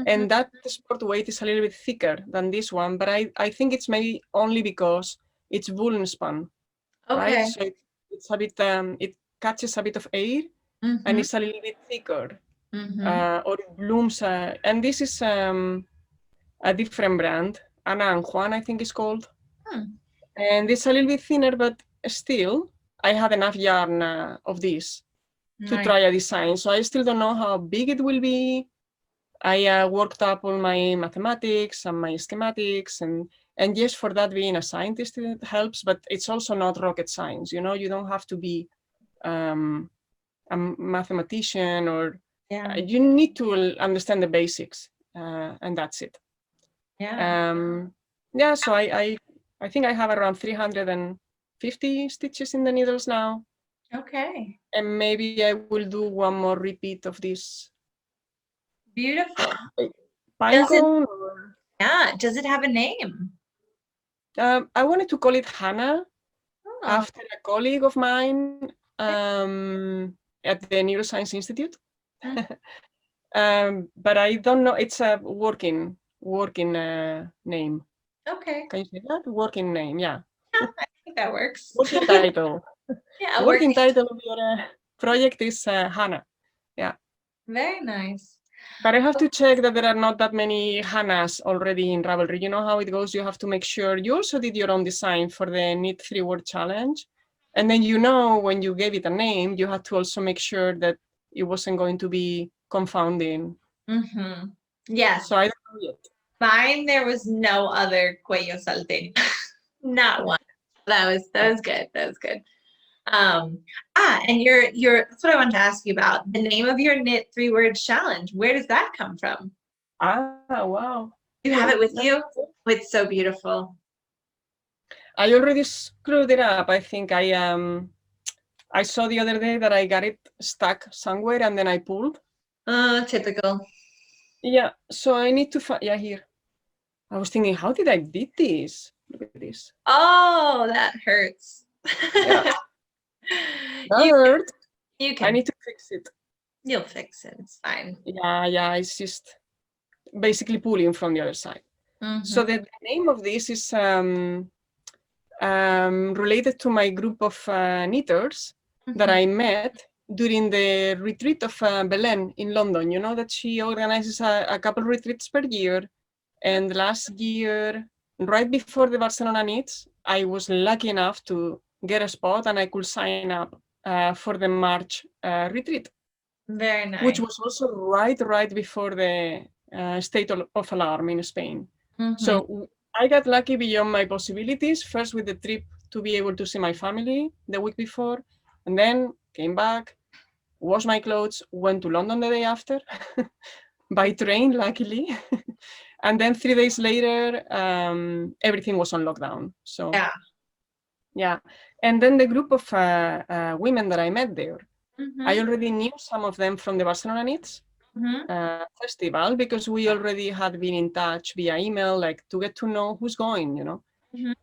And that sport weight is a little bit thicker than this one, but I think it's maybe only because it's woolen spun. Okay. Right? So it's a bit, it catches a bit of air and it's a little bit thicker. Or it blooms. And this is a different brand, Ana and Juan, I think it's called. And it's a little bit thinner, but still, I had enough yarn of this to try a design. So I still don't know how big it will be. I worked up all my mathematics and my schematics, and yes, for that, being a scientist, it helps, but it's also not rocket science. You don't have to be a mathematician, or you need to understand the basics, and that's it. So I think I have around 350 stitches in the needles now. Okay. And maybe I will do one more repeat of this. Beautiful. Pinecone? Does it have a name? I wanted to call it Hannah after a colleague of mine at the Neuroscience Institute. But I don't know. It's a working name. Okay. Can you say that? Working name, yeah. I think that works. Working title. Yeah, The working title of your project is Hannah. Yeah. Very nice. But I have to check that there are not that many Hannahs already in Ravelry. You know how it goes? You have to make sure you also did your own design for the Knit 3-word challenge. And then when you gave it a name, you had to also make sure that it wasn't going to be confounding. Mm-hmm. Yes. So I don't know yet. Mine, there was no other cuello salteño. Not one. That was good. That was good. And that's what I wanted to ask you about. The name of your Knit 3-word challenge. Where does that come from? Wow. You have it with you? It's so beautiful. I already screwed it up. I think I saw the other day that I got it stuck somewhere and then I pulled. Typical. Yeah, so I need to find, here. I was thinking, how did I did this? Look at this. Oh, that hurts. Yeah. That hurt. You can. I need to fix it. You'll fix it. It's fine. Yeah, it's just basically pulling from the other side. Mm-hmm. So the name of this is related to my group of knitters that I met during the retreat of Belen in London. You know that she organizes a couple retreats per year. And last year, right before the Barcelona Knits, I was lucky enough to get a spot and I could sign up for the March retreat. Very nice. Which was also right before the state of alarm in Spain. So I got lucky beyond my possibilities, first with the trip to be able to see my family the week before, and then came back, washed my clothes, went to London the day after, by train, luckily. And then 3 days later, everything was on lockdown. So yeah. And then the group of women that I met there, I already knew some of them from the Barcelona Knits festival because we already had been in touch via email, like to get to know who's going, you know.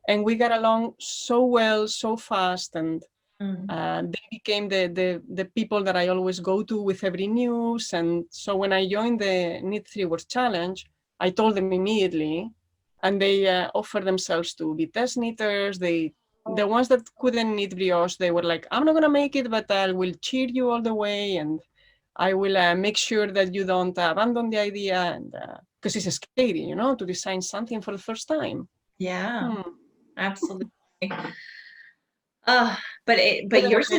And we got along so well, so fast, and they became the people that I always go to with every news. And so when I joined the Knit 3-word challenge, I told them immediately, and they offered themselves to be test knitters. The ones that couldn't knit brioche, they were like, I'm not gonna make it, but I will cheer you all the way, and I will make sure that you don't abandon the idea, and because it's scary, you know, to design something for the first time. Yeah, absolutely. But yours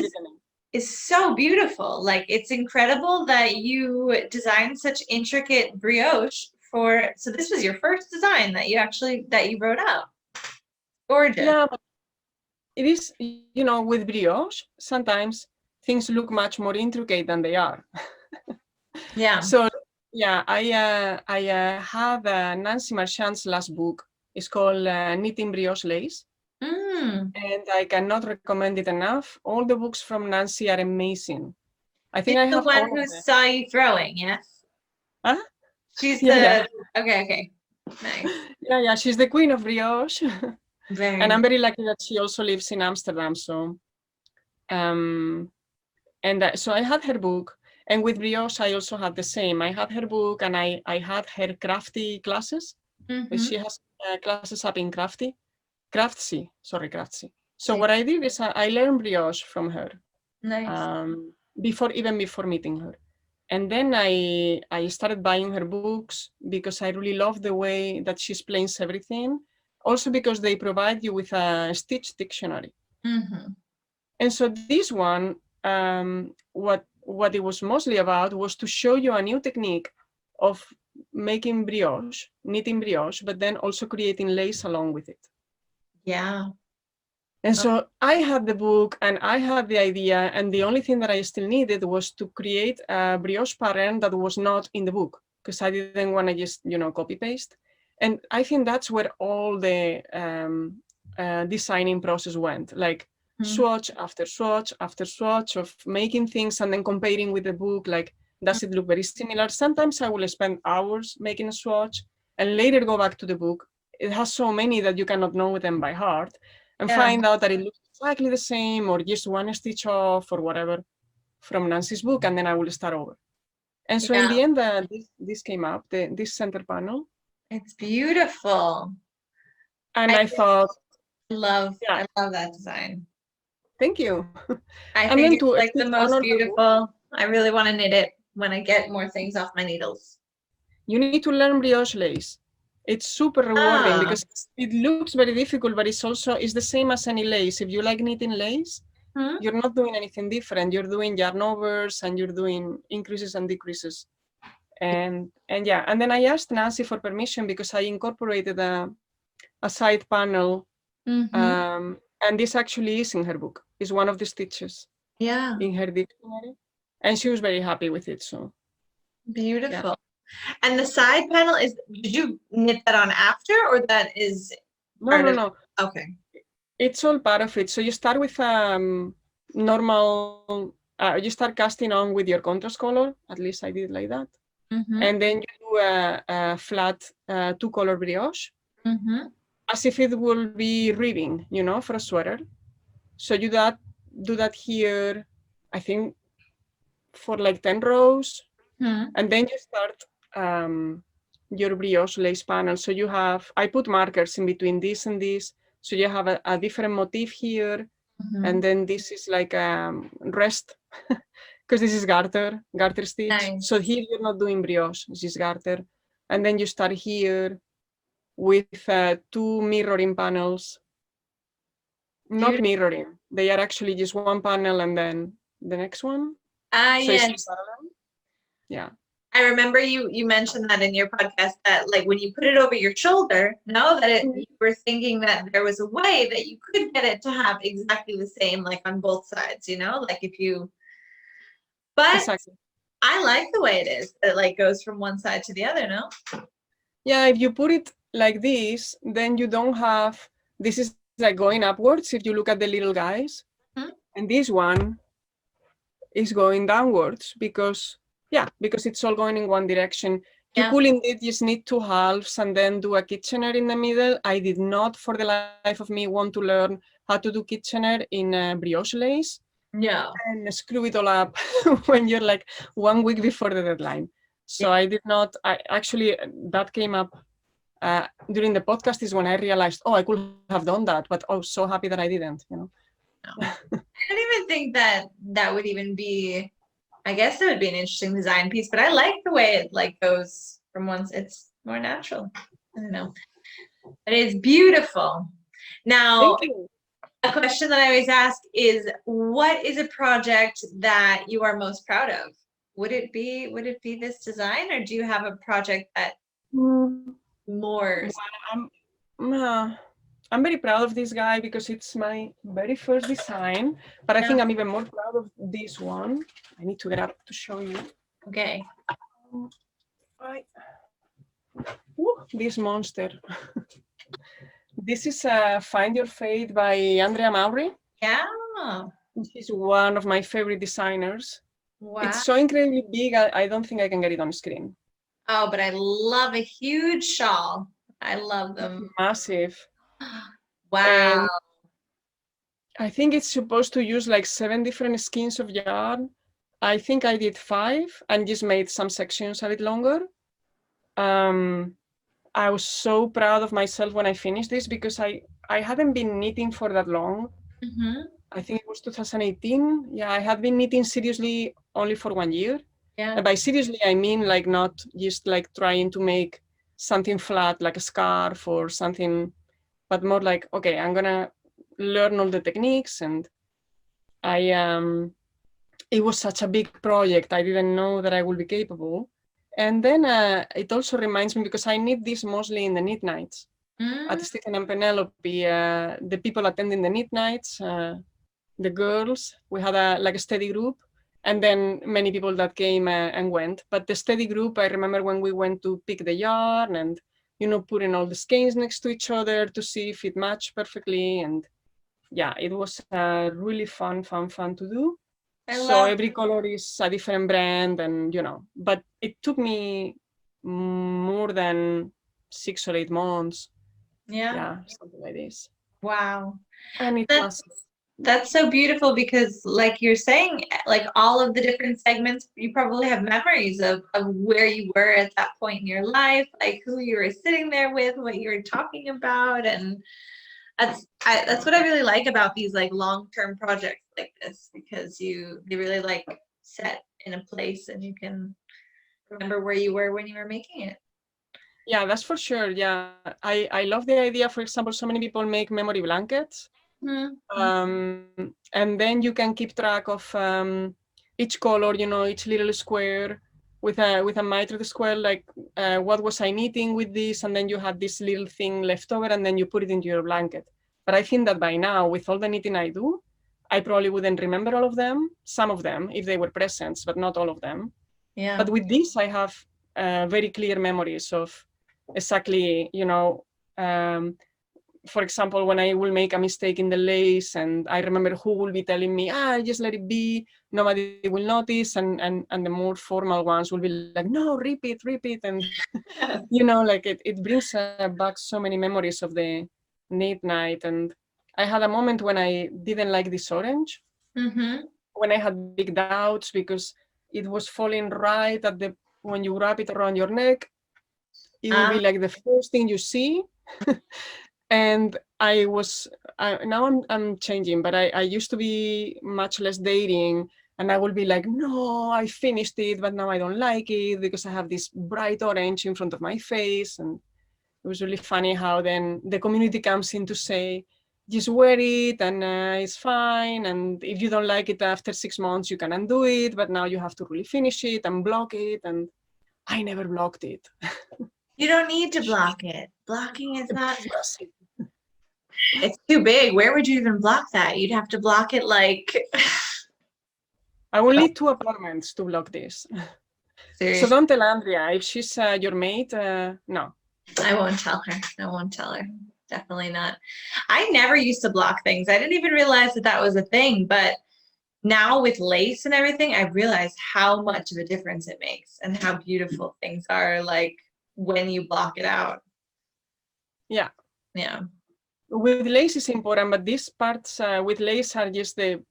is so beautiful. Like, it's incredible that you designed such intricate brioche so this was your first design that you wrote out. Gorgeous. Yeah, but it is, you know, with brioche, sometimes things look much more intricate than they are. Yeah. So yeah, I have Nancy Marchand's last book. It's called Knitting Brioche Lace. And I cannot recommend it enough. All the books from Nancy are amazing. I think I have the one who saw you throwing, yes? Huh? She's okay. Nice. Yeah, she's the queen of brioche. And I'm very lucky that she also lives in Amsterdam. So, so I had her book, and with brioche I also had the same. I had her book, and I had her crafty classes. She has classes up in Craftsy. So what I did is I learned brioche from her. Nice. Even before meeting her. And then I started buying her books because I really love the way that she explains everything. Also because they provide you with a stitch dictionary. And so this one, what it was mostly about was to show you a new technique of making brioche, knitting brioche, but then also creating lace along with it. Yeah. And so I had the book and I had the idea, and the only thing that I still needed was to create a brioche pattern that was not in the book, because I didn't want to just, copy paste. And I think that's where all the designing process went, like swatch after swatch after swatch of making things and then comparing with the book, like, does it look very similar? Sometimes I will spend hours making a swatch and later go back to the book. It has so many that you cannot know them by heart. And find out that it looks exactly the same or just one stitch off or whatever from Nancy's book, and then I will start over. And so in the end, this came up, this center panel. It's beautiful. And I thought, I love that design. Thank you. I And think then it's to like the still most honor the book, beautiful. I really want to knit it when I get more things off my needles. you need to learn brioche lace. It's super rewarding Ah. because it looks very difficult, but it's the same as any lace. If you like knitting lace, Hmm? you're not doing anything different. You're doing yarn overs and you're doing increases and decreases. And yeah, and then I asked Nancy for permission because I incorporated a side panel, Mm-hmm. and this actually is in her book. It's one of the stitches Yeah, in her dictionary, and she was very happy with it. So yeah, beautiful. And the side panel did you knit that on after, or that is no, part no, of? no. Okay. It's all part of it. So you start with normal. You start casting on with your contrast color. At least I did like that. Mm-hmm. And then you do a flat 2-color brioche, Mm-hmm. as if it will be ribbing, for a sweater. So you do that here, I think, for like 10 rows. Hmm. And then you start your brioche lace panel. So I put markers in between this and this. So you have a different motif here. Mm-hmm. And then this is like rest, because this is garter stitch. Nice. So here you're not doing brioche, this is garter. And then you start here with 2 mirroring panels. Not mirroring, they are actually just one panel and then the next one. Ah, So it's yes. parallel. Yeah. I remember you mentioned that in your podcast that like when you put it over your shoulder, you were thinking that there was a way that you could get it to have exactly the same like on both sides, like if you but Exactly. I like the way it is. It like goes from one side to the other, no? Yeah, if you put it like this, then you don't have, this is like going upwards if you look at the little guys. Hmm? And this one is going downwards because it's all going in one direction. You Yeah. could indeed just knit 2 halves and then do a Kitchener in the middle. I did not, for the life of me, want to learn how to do Kitchener in brioche lace No. and screw it all up when you're like 1 week before the deadline. So I did not. That came up during the podcast is when I realized, I could have done that, but so happy that I didn't. No. I don't even think that would even be. I guess it would be an interesting design piece, but I like the way it like goes from once. It's more natural. I don't know. It is beautiful. Now, Thank you. a question that I always ask is, what is a project that you are most proud of? Would it be this design, or do you have a project that more? Well, I'm very proud of this guy because it's my very first design, but I think I'm even more proud of this one. I need to get up to show you. Okay. This monster. This is Find Your Fate by Andrea Maury. Yeah. She's one of my favorite designers. Wow. It's so incredibly big, I don't think I can get it on screen. Oh, but I love a huge shawl. I love them. Massive. Wow. And I think it's supposed to use like 7 different skeins of yarn. I think I did 5 and just made some sections a bit longer. I was so proud of myself when I finished this because I hadn't been knitting for that long. Mm-hmm. I think it was 2018. Yeah, I had been knitting seriously only for 1 year. Yeah. And by seriously, I mean like not just like trying to make something flat like a scarf or something, but more like, okay, I'm gonna learn all the techniques. And it was such a big project. I didn't know that I would be capable. And then it also reminds me, because I knit this mostly in the knit nights. At Stephen and Penelope, the people attending the knit nights, the girls, we had a steady group, and then many people that came and went. But the steady group, I remember when we went to pick the yarn and, putting all the skeins next to each other to see if it matched perfectly. And yeah, it was really fun to do. So every color is a different brand, and but it took me more than 6 or 8 months. Yeah, something like this. Wow. And it was That's so beautiful because like you're saying, like all of the different segments, you probably have memories of where you were at that point in your life, like who you were sitting there with, what you were talking about. And That's what I really like about these like long-term projects like this, because they really like set in a place and you can remember where you were when you were making it. Yeah, that's for sure. Yeah, I love the idea. For example, so many people make memory blankets, and then you can keep track of each color, each little square with a mitered square, like what was I knitting with this, and then you had this little thing left over, and then you put it into your blanket. But I think that by now, with all the knitting I do, I probably wouldn't remember all of them, some of them, if they were presents, but not all of them. Yeah. But with this, I have very clear memories of exactly, for example, when I will make a mistake in the lace and I remember who will be telling me, just let it be, nobody will notice. And the more formal ones will be like, no, repeat. And, like it brings back so many memories of the knit night. And I had a moment when I didn't like this orange, when I had big doubts because it was falling right at when you wrap it around your neck, it will be like the first thing you see. And I was now I'm changing, but I used to be much less dating, and I will be like, no, I finished it, but now I don't like it because I have this bright orange in front of my face. And it was really funny how then the community comes in to say, just wear it and it's fine. And if you don't like it after 6 months, you can undo it, but now you have to really finish it and block it. And I never blocked it. You don't need to block it. Blocking is not. It's too big. Where would you even block that? You'd have to block it like. I will need 2 apartments to block this. Seriously? So don't tell Andrea if she's your mate. No. I won't tell her. I won't tell her. Definitely not. I never used to block things. I didn't even realize that was a thing. But now with lace and everything, I realize how much of a difference it makes and how beautiful things are like when you block it out. Yeah. Yeah. With lace is important, but these parts with lace are just the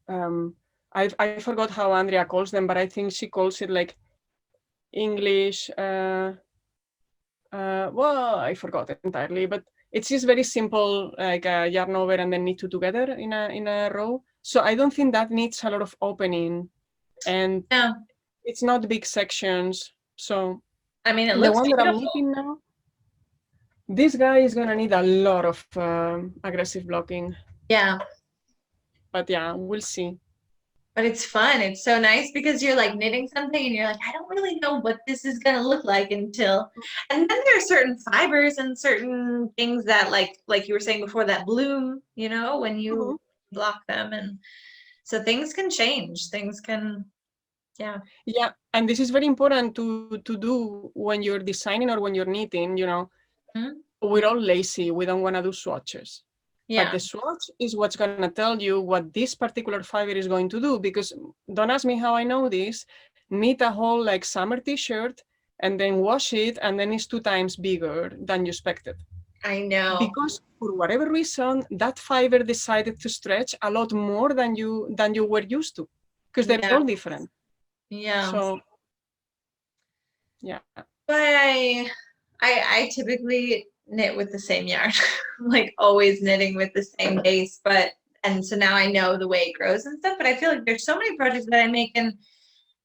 I forgot how Andrea calls them, but I think she calls it like English. Well, I forgot it entirely, but it's just very simple, like a yarn over and then knit 2 together in a row. So I don't think that needs a lot of opening, and it's not big sections. So I mean, it looks the one that I'm knitting now, this guy is gonna need a lot of aggressive blocking. Yeah. But yeah, we'll see. But it's fun. It's so nice because you're like knitting something and you're like, I don't really know what this is going to look like until. And then there are certain fibers and certain things that like you were saying before, that bloom, when you block them. And so things can change. Things can, yeah. Yeah. And this is very important to do when you're designing or when you're knitting, We're all lazy. We don't want to do swatches. Yeah. But the swatch is what's going to tell you what this particular fiber is going to do. Because don't ask me how I know this. Knit a whole like summer t-shirt and then wash it, and then it's 2 times bigger than you expected. I know. Because for whatever reason, that fiber decided to stretch a lot more than you were used to. Because they're all different. Yeah. So yeah. But I typically knit with the same yarn, like always knitting with the same base, and so now I know the way it grows and stuff, but I feel like there's so many projects that I make and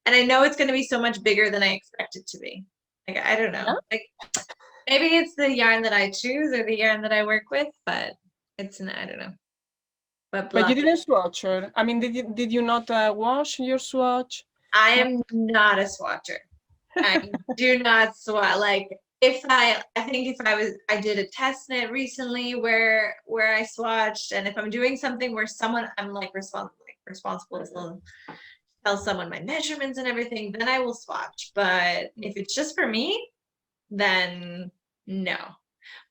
I know it's going to be so much bigger than I expect it to be. Like, I don't know. Like, maybe it's the yarn that I choose or the yarn that I work with, but I don't know. But you didn't swatch her. I mean, did you not wash your swatch? I am not a swatcher. I do not swatch. Like, I did a test knit recently where I swatched, and if I'm doing something where I'm like responsible to tell someone my measurements and everything, then I will swatch. But if it's just for me, then no.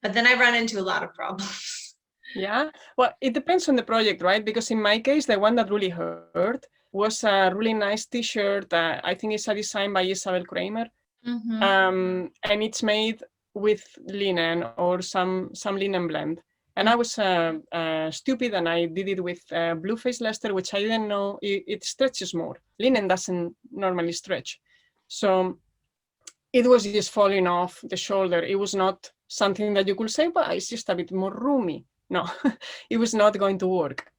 But then I run into a lot of problems. Yeah, well, it depends on the project, right? Because in my case, the one that really hurt was a really nice t-shirt. I think it's a design by Isabel Kramer. And it's made with linen or some linen blend. And I was stupid, and I did it with blue face Leicester, which I didn't know it stretches more. Linen doesn't normally stretch. So it was just falling off the shoulder. It was not something that you could say, but it's just a bit more roomy. no, it was not going to work.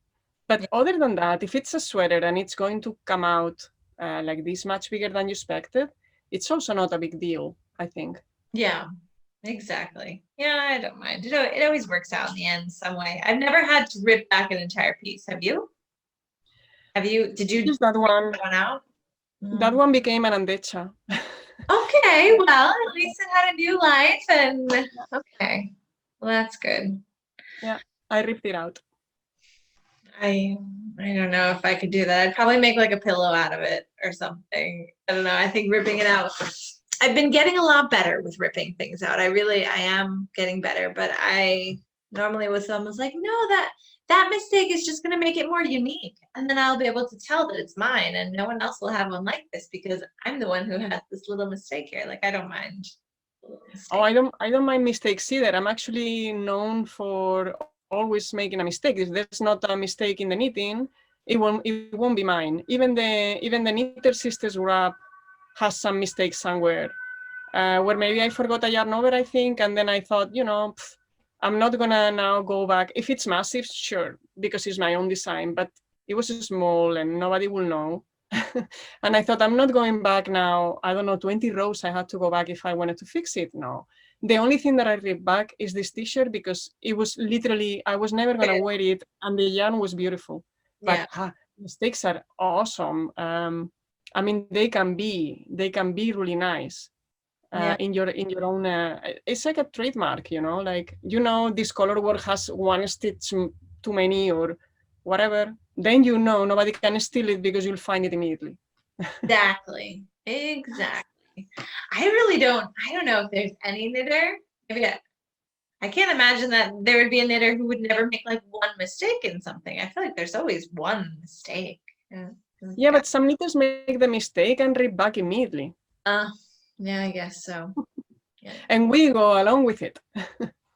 But other than that, if it's a sweater and it's going to come out like this much bigger than you expected, it's also not a big deal, I think. Yeah, exactly. Yeah, I don't mind. It always works out in the end some way. I've never had to rip back an entire piece. Have you? Did you Just that one. that one out? That one became an andecha. Okay, well, at least it had a new life and okay. Well, that's good. Yeah, I ripped it out. I I don't know if I could do that. I'd probably make like a pillow out of it or something. I don't know. I think ripping it out. I've been getting a lot better with ripping things out. I am getting better, but I normally with them was like, no, that mistake is just gonna make it more unique. And then I'll be able to tell that it's mine and no one else will have one like this because I'm the one who had this little mistake here. Like I don't mind. Oh, I don't mind mistakes either. I'm actually known for always making a mistake. If there's not a mistake in the knitting, it won't be mine. Even the Knitted Sisters wrap has some mistakes somewhere, where maybe I forgot a yarn over, I think, and then I thought, I'm not gonna now go back. If it's massive, sure, because it's my own design, but it was small and nobody will know. And I thought, I'm not going back now. I don't know, 20 rows I had to go back if I wanted to fix it. No. The only thing that I ripped back is this t-shirt because it was literally, I was never going to wear it and the yarn was beautiful. But mistakes are awesome. I mean, they can be really nice. In your own, it's like a trademark, like, this color work has one stitch too many or whatever, then nobody can steal it because you'll find it immediately. Exactly. I don't know if there's any knitter. Maybe I can't imagine that there would be a knitter who would never make like one mistake in something. I feel like there's always one mistake. Yeah, but some knitters make the mistake and rip back immediately. Yeah, I guess so. Yeah. And we go along with it.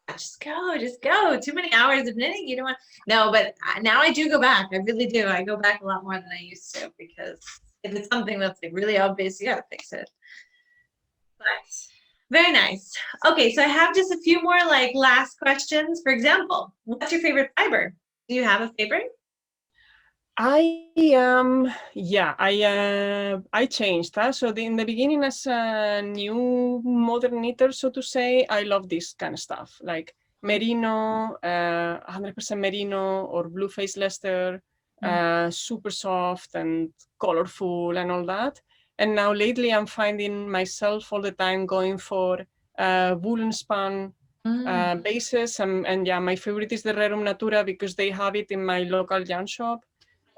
Just go. Too many hours of knitting. You don't want. No, but now I do go back. I really do. I go back a lot more than I used to because if it's something that's like really obvious, you gotta fix it. But very nice. Okay, so I have just a few more like last questions. For example, what's your favorite fiber? Do you have a favorite? I changed. So in the beginning, as a new modern knitter, so to say, I love this kind of stuff, like merino, 100% merino or blue face Leicester, super soft and colorful and all that. And now lately, I'm finding myself all the time going for woolen spun bases, and yeah, my favorite is the Rerum Natura because they have it in my local yarn shop.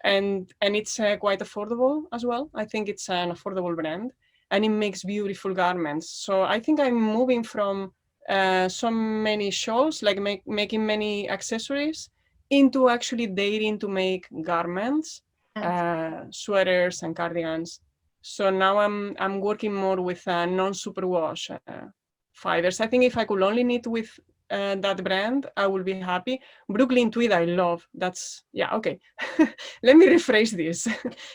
And it's quite affordable as well. I think it's an affordable brand and it makes beautiful garments. So I think I'm moving from so many shawls, like making many accessories, into actually daring to make garments, sweaters and cardigans. So now I'm working more with non-superwash fibers. I think if I could only knit with that brand, I will be happy. Brooklyn Tweed, I love. That's, yeah, okay. Let me rephrase this.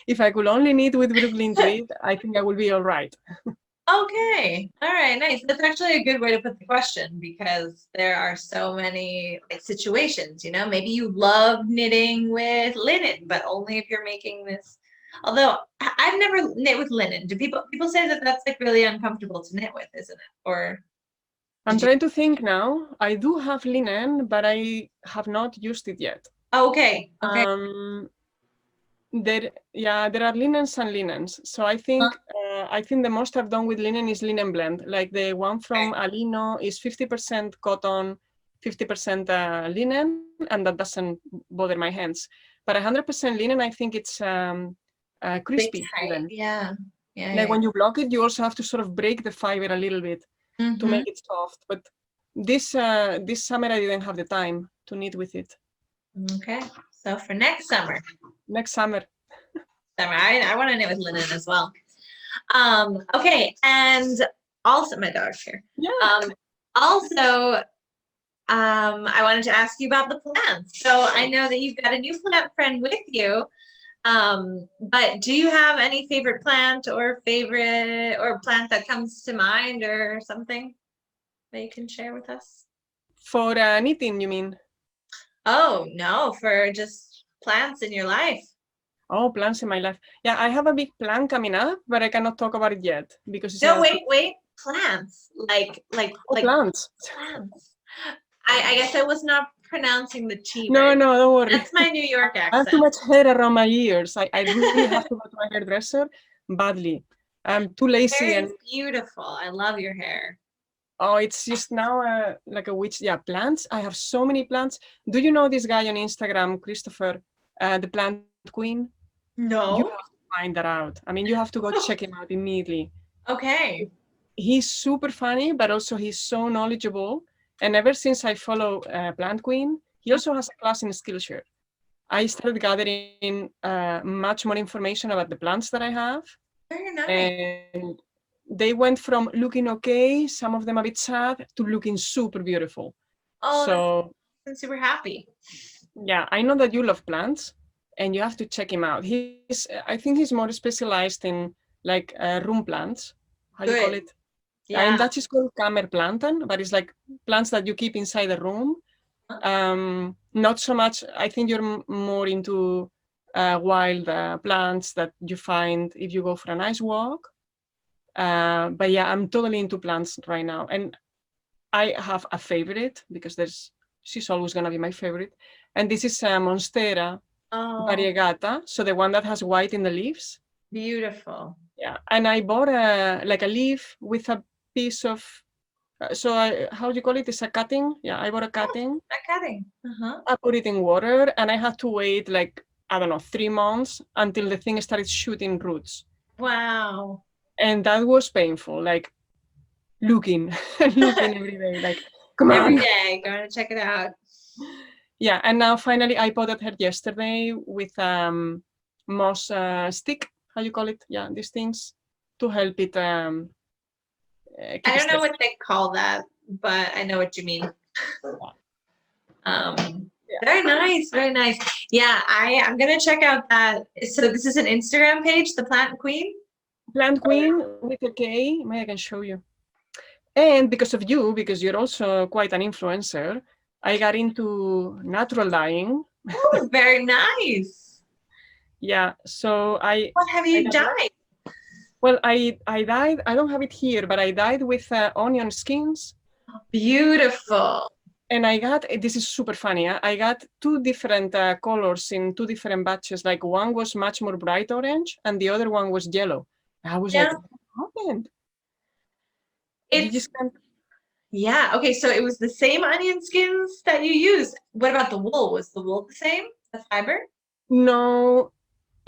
If I could only knit with Brooklyn Tweed, I think I will be all right. Okay. All right. Nice. That's actually a good way to put the question because there are so many like situations, maybe you love knitting with linen, but only if you're making this. Although I've never knit with linen. Do people say that that's like really uncomfortable to knit with, isn't it? Or I'm trying to think now. I do have linen, but I have not used it yet. Okay. There are linens and linens. So I think the most I've done with linen is linen blend. Like the one from Alino is 50% cotton, 50% linen, and that doesn't bother my hands. But 100% linen, I think it's crispy. Yeah. Like when you block it, you also have to sort of break the fiber a little bit to make it soft. But this summer I didn't have the time to knit with it. Okay, so for next summer. I want to knit with linen as well. Okay, and also my dog's here. Yeah. Also, I wanted to ask you about the plants. So I know that you've got a new plant friend with you. But do you have any favorite plant or plant that comes to mind or something that you can share with us? For knitting, you mean? Oh, no, for just plants in your life. Oh, plans in my life. Yeah, I have a big plan coming up, but I cannot talk about it yet because it's No, a wait, plants. oh, plants. Plants. I guess I was not pronouncing the T No, right. no, don't worry. That's my New York I have too accent. much hair around my ears. I really have to go to my hairdresser badly. I'm too lazy Hair and is beautiful. I love your hair. oh, it's just now like a witch. Yeah, plants. I have so many plants. Do you know this guy on Instagram, Christopher, the plant queen? You No. have to find that out. I mean, you have to go check him out immediately. Okay. He's super funny, but also he's so knowledgeable. And ever since I follow Plant Queen, he also has a class in Skillshare. I started gathering much more information about the plants that I have. Very nice. And they went from looking okay, some of them a bit sad, to looking super beautiful. Oh, So I'm super happy. yeah, I know that you love plants and you have to check him out. I think he's more specialized in like room plants. How you call Good. it? In Yeah. Dutch it's called kamerplanten, but it's like plants that you keep inside the room. Not so much, I think you're more into wild plants that you find if you go for a nice walk. But yeah, I'm totally into plants right now. And I have a favorite because she's always gonna be my favorite. And this is Monstera Oh, variegata, so the one that has white in the leaves. beautiful. Yeah, and I bought like a leaf with a piece of how do you call it? It's a cutting. Yeah, I bought a cutting. Not cutting. Uh-huh. I put it in water, and I had to wait like I don't know 3 months until the thing started shooting roots, Wow. and that was painful. Like looking, looking every day. Like come Every on. day, going to check it out. Yeah, and now finally I potted her yesterday with moss stick. How you call it? Yeah, these things to help it keep I don't know steady. what they call that, but I know what you mean. Very nice, very nice. Yeah, I'm gonna check out that. So this is an Instagram page, the Plant Queen. Plant Queen with a K. Maybe I can show you. And because of you, because you're also quite an influencer, I got into natural dyeing. Oh, very nice. Yeah, so What have I you got dyed? well, I dyed. I don't have it here, but I dyed with onion skins. Beautiful. And I got this is super funny. I got two different colors in two different batches. Like one was much more bright orange, and the other one was yellow. I was Yeah, like, what happened? You it's just can't. yeah. Okay, so it was the same onion skins that you used. What about the wool? Was the wool the same? The fiber? No,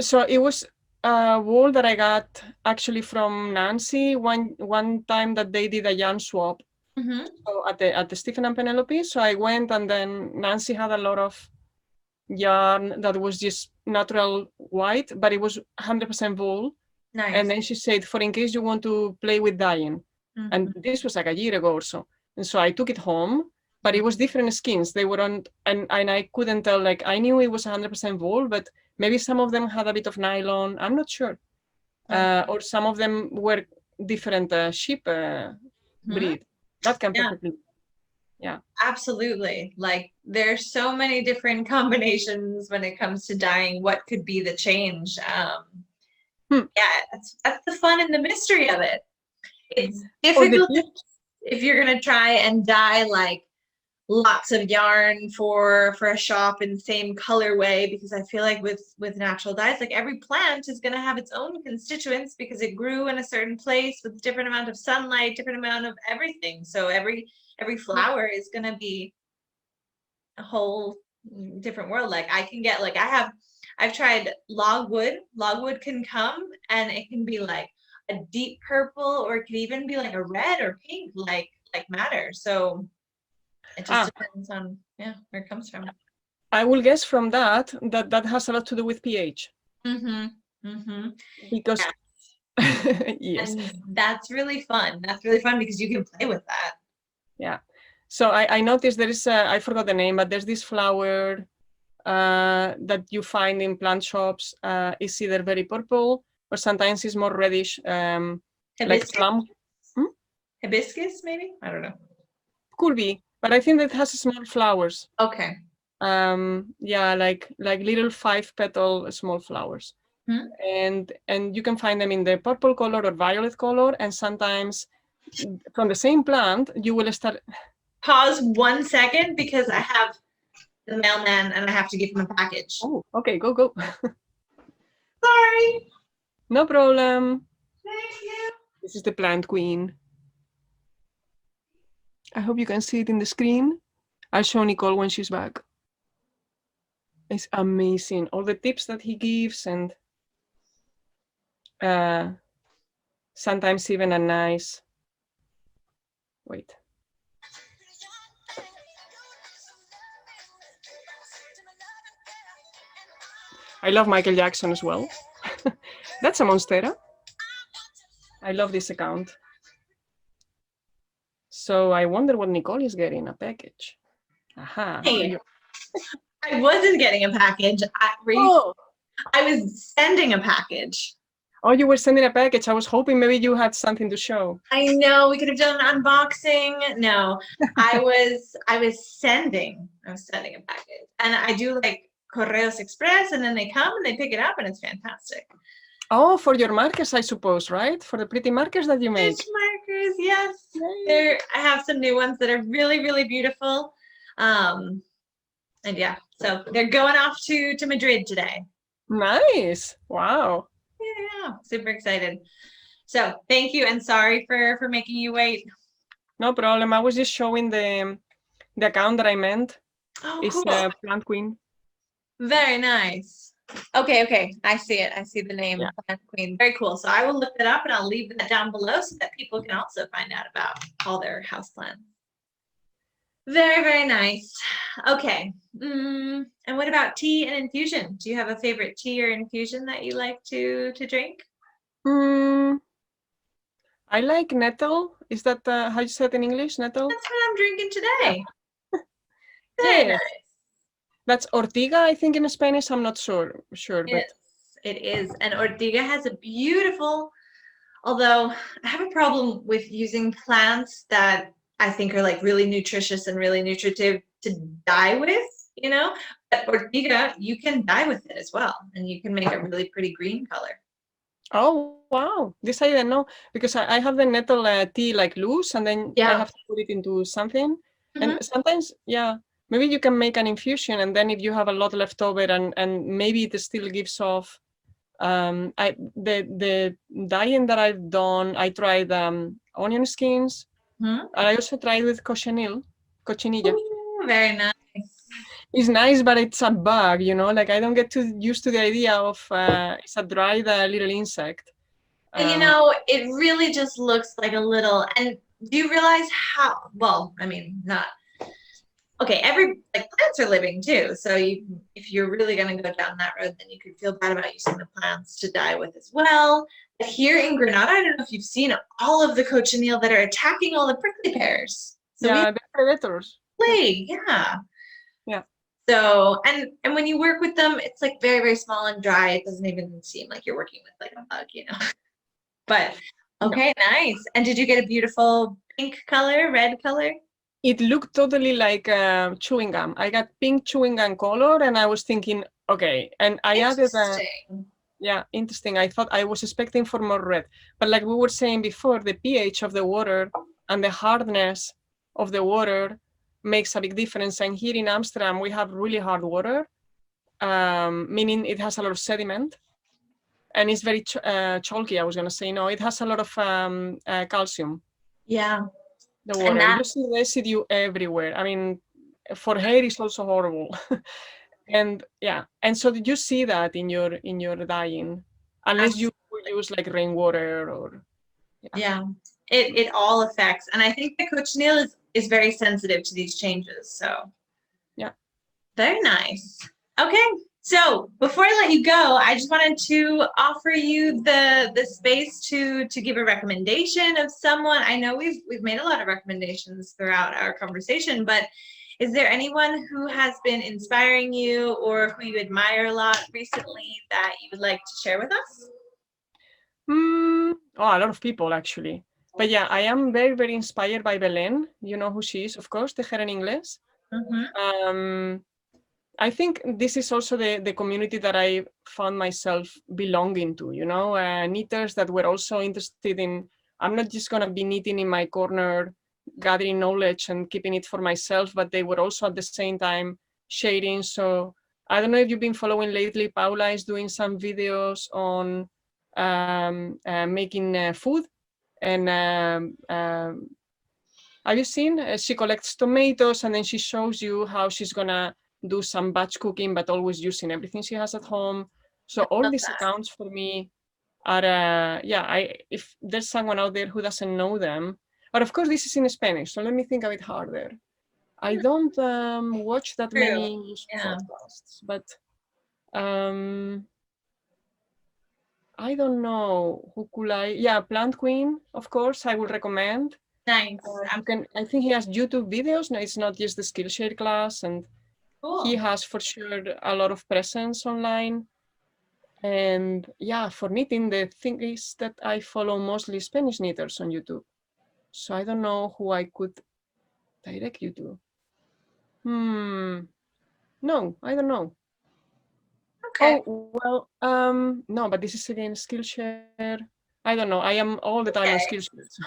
so it was a wool that I got actually from Nancy one time that they did a yarn swap. Mm-hmm. So at the Stephen and Penelope. So I went and then Nancy had a lot of yarn that was just natural white, but it was 100% wool. And Nice. then she said, for in case you want to play with dyeing. Mm-hmm. And this was like a year ago or so. And so I took it home, but it was different skins. They were on, and I couldn't tell, like I knew it was 100% wool, but maybe some of them had a bit of nylon. I'm not sure. Or some of them were different sheep Mhm. breed. That can Yeah, perfectly, yeah. absolutely. Like there's so many different combinations when it comes to dyeing. What could be the change? Hmm. Yeah, that's the fun and the mystery of it. It's Or the difficult tips. if you're gonna try and dye like lots of yarn for a shop in the same colorway, because I feel like with natural dyes, like every plant is gonna have its own constituents because it grew in a certain place with different amount of sunlight, different amount of everything. So every flower is gonna be a whole different world. Like I can get like I've tried logwood. Logwood can come and it can be like a deep purple, or it could even be like a red or pink, like madder. So it just Ah, depends on where it comes from. I will guess from that has a lot to do with pH. Mm-hmm. Mm-hmm. Because, Yeah. yes. And that's really fun. That's really fun because you can play with that. Yeah. So I noticed there is I forgot the name, but there's this flower that you find in plant shops. It's either very purple or sometimes it's more reddish, like Hibiscus? plum. Hmm? Hibiscus, maybe? I don't know. Could be, but I think that has small flowers. Okay. Yeah, like little 5-petal small flowers. And you can find them in the purple color or violet color, and sometimes from the same plant you will start. Pause 1 second because I have the mailman and I have to give him a package. Oh, okay, go. Sorry. No problem. Thank you. This is the plant queen. I hope you can see it in the screen. I'll show Nicole when she's back. It's amazing. All the tips that he gives, and sometimes even a nice. Wait. I love Michael Jackson as well. That's a Monstera. I love this account. So I wonder what Nicole is getting, a package. Aha. Hey, I wasn't getting a package. I was sending a package. Oh, you were sending a package. I was hoping maybe you had something to show. I know we could have done an unboxing. No, I was sending a package, and I do like Correos Express, and then they come and they pick it up, and it's fantastic. Oh, for your markers, I suppose, right? For the pretty markers that you make. Fish markers, yes. I have some new ones that are really, really beautiful. And yeah, so they're going off to Madrid today. Nice. Wow. Yeah, super excited. So thank you, and sorry for making you wait. No problem. I was just showing the account that I meant. Oh, It's cool. Plant Queen. Very nice. Okay. I see it. I see the name, Yeah. Plant Queen. Very cool. So I will look it up and I'll leave that down below so that people can also find out about all their houseplants. Very, very nice. Okay. And what about tea and infusion? Do you have a favorite tea or infusion that you like to drink? I like nettle. Is that how you say it in English? Nettle? That's what I'm drinking today. Yeah. Very Yes. nice. That's Ortiga, I think, in Spanish. I'm not sure, but Yes, it is. And Ortiga has a beautiful, although I have a problem with using plants that I think are like really nutritious and really nutritive to dye with, you know, but Ortiga, you can dye with it as well. And you can make a really pretty green color. oh, wow. This I didn't know, because I have the nettle tea like loose, and then I have to put it into something. And sometimes, yeah, maybe you can make an infusion, and then if you have a lot left over and maybe it still gives off. The dyeing that I've done, I tried onion skins, and I also tried with cochinilla. Ooh, very nice. It's nice, but it's a bug, you know, like I don't get too used to the idea of it's a dried little insect. And you know, it really just looks like a little, and do you realize how, well, I mean, not, okay, plants are living too. So if you're really going to go down that road, then you could feel bad about using the plants to dye with as well. But here in Granada, I don't know if you've seen all of the cochineal that are attacking all the prickly pears. So yeah, the predators. plague, yeah. Yeah. So, and when you work with them, it's like very, very small and dry. It doesn't even seem like you're working with like a bug, you know. But okay, nice. And did you get a beautiful pink color, red color? It looked totally like chewing gum. I got pink chewing gum color, and I was thinking, okay. And I added yeah, interesting. I thought I was expecting for more red, but like we were saying before, the pH of the water and the hardness of the water makes a big difference. And here in Amsterdam, we have really hard water, meaning it has a lot of sediment, and it's very chalky. I was gonna say, no, it has a lot of calcium. Yeah. The water, you see residue everywhere. I mean, for hair it's also horrible. And yeah, and so did you see that in your dyeing, unless you use like rainwater or it all affects, and I think the cochineal is very sensitive to these changes. So yeah, very nice. Okay, so before I let you go, I just wanted to offer you the space to give a recommendation of someone. I know we've made a lot of recommendations throughout our conversation, but is there anyone who has been inspiring you or who you admire a lot recently that you would like to share with us? Oh, a lot of people actually. But yeah, I am very, very inspired by Belén. You know who she is, of course, Tejer en Inglés. I think this is also the community that I found myself belonging to, you know, knitters that were also interested in, I'm not just going to be knitting in my corner, gathering knowledge and keeping it for myself, but they were also at the same time sharing. So I don't know if you've been following lately, Paula is doing some videos on making food. And have you seen? She collects tomatoes and then she shows you how she's gonna do some batch cooking, but always using everything she has at home. So all Love these that. accounts for me are, if there's someone out there who doesn't know them, but of course this is in Spanish, so let me think a bit harder. I don't watch that True. many English Yeah. podcasts, but I don't know who could I. Yeah, Plant Queen, of course, I would recommend. Nice. You can. I think he has YouTube videos. No, it's not just the Skillshare class, and Cool. he has for sure a lot of presence online. And yeah, for knitting, the thing is that I follow mostly Spanish knitters on YouTube, so I don't know who I could direct you to. No, I don't know. Okay. Oh well, no, but this is again Skillshare. I don't know. I am all the time on Okay. Skillshare. So.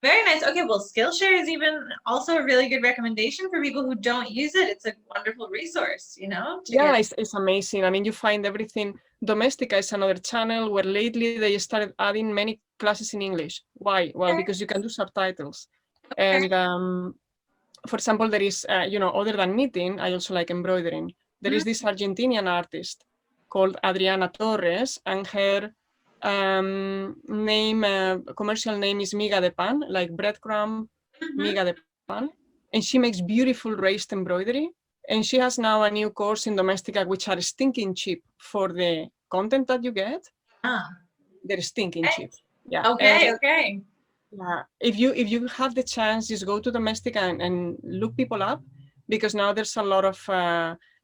Very nice. Okay, well, Skillshare is even also a really good recommendation for people who don't use it. It's a wonderful resource, you know, to Yeah, get. it's amazing. I mean, you find everything. Domestica is another channel where lately they started adding many classes in English. Why? Well, Okay. because you can do subtitles. Okay. And for example, there is, other than knitting, I also like embroidering. There is this Argentinian artist called Adriana Torres, and her commercial name is Miga de Pan, like breadcrumb, Miga de Pan. And she makes beautiful raised embroidery. And she has now a new course in Domestica, which are stinking cheap for the content that you get. Ah, They're stinking cheap. Yeah. okay, And okay. yeah, if you have the chance, just go to Domestica and look people up, because now there's a lot of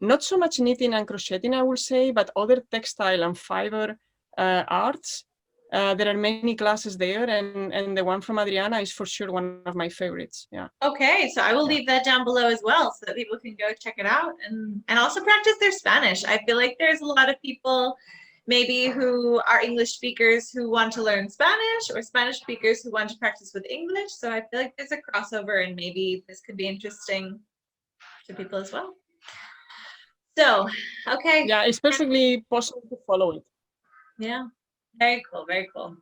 not so much knitting and crocheting, I will say, but other textile and fiber arts. There are many classes there, and the one from Adriana is for sure one of my favorites. Yeah. Okay, so I will leave that down below as well so that people can go check it out and also practice their Spanish. I feel like there's a lot of people maybe who are English speakers who want to learn Spanish, or Spanish speakers who want to practice with English. So I feel like there's a crossover and maybe this could be interesting to people as well. So, okay. Yeah, it's perfectly possible to follow it. Yeah, very cool, very cool.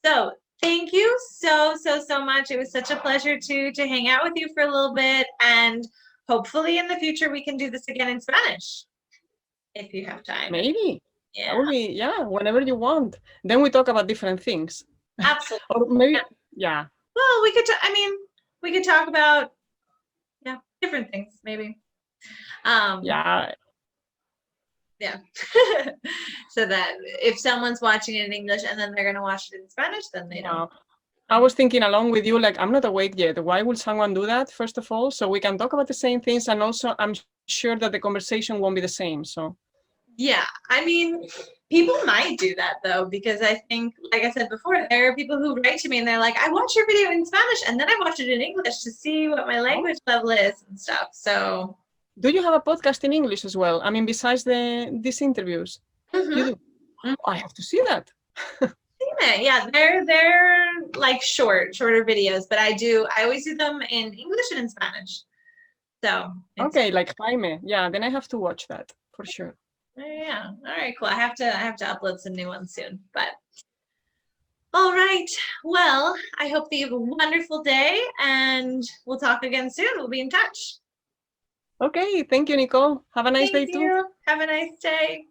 So thank you so much. It was such a pleasure to hang out with you for a little bit, and hopefully in the future we can do this again in Spanish if you have time. Maybe. Yeah, That would be, yeah, whenever you want. Then we talk about different things. absolutely. Or maybe, yeah. Well, we could. We could talk about different things maybe. Yeah. Yeah. So that if someone's watching it in English and then they're gonna watch it in Spanish, then they don't. I was thinking along with you, like, I'm not awake yet. Why would someone do that, first of all? So we can talk about the same things, and also I'm sure that the conversation won't be the same. So yeah, I mean, people might do that though, because I think, like I said before, there are people who write to me and they're like, I watched your video in Spanish and then I watched it in English to see what my language level is and stuff. So do you have a podcast in English as well? I mean, besides these interviews? You do? I have to see that. Yeah, they're like shorter videos, but I always do them in English and in Spanish. So okay, like Jaime. Yeah, then I have to watch that for sure. Yeah. All right, cool. I have to upload some new ones soon, but all right. Well, I hope that you have a wonderful day and we'll talk again soon. We'll be in touch. Okay, thank you, Nicole. Have a nice day too. Have a nice day.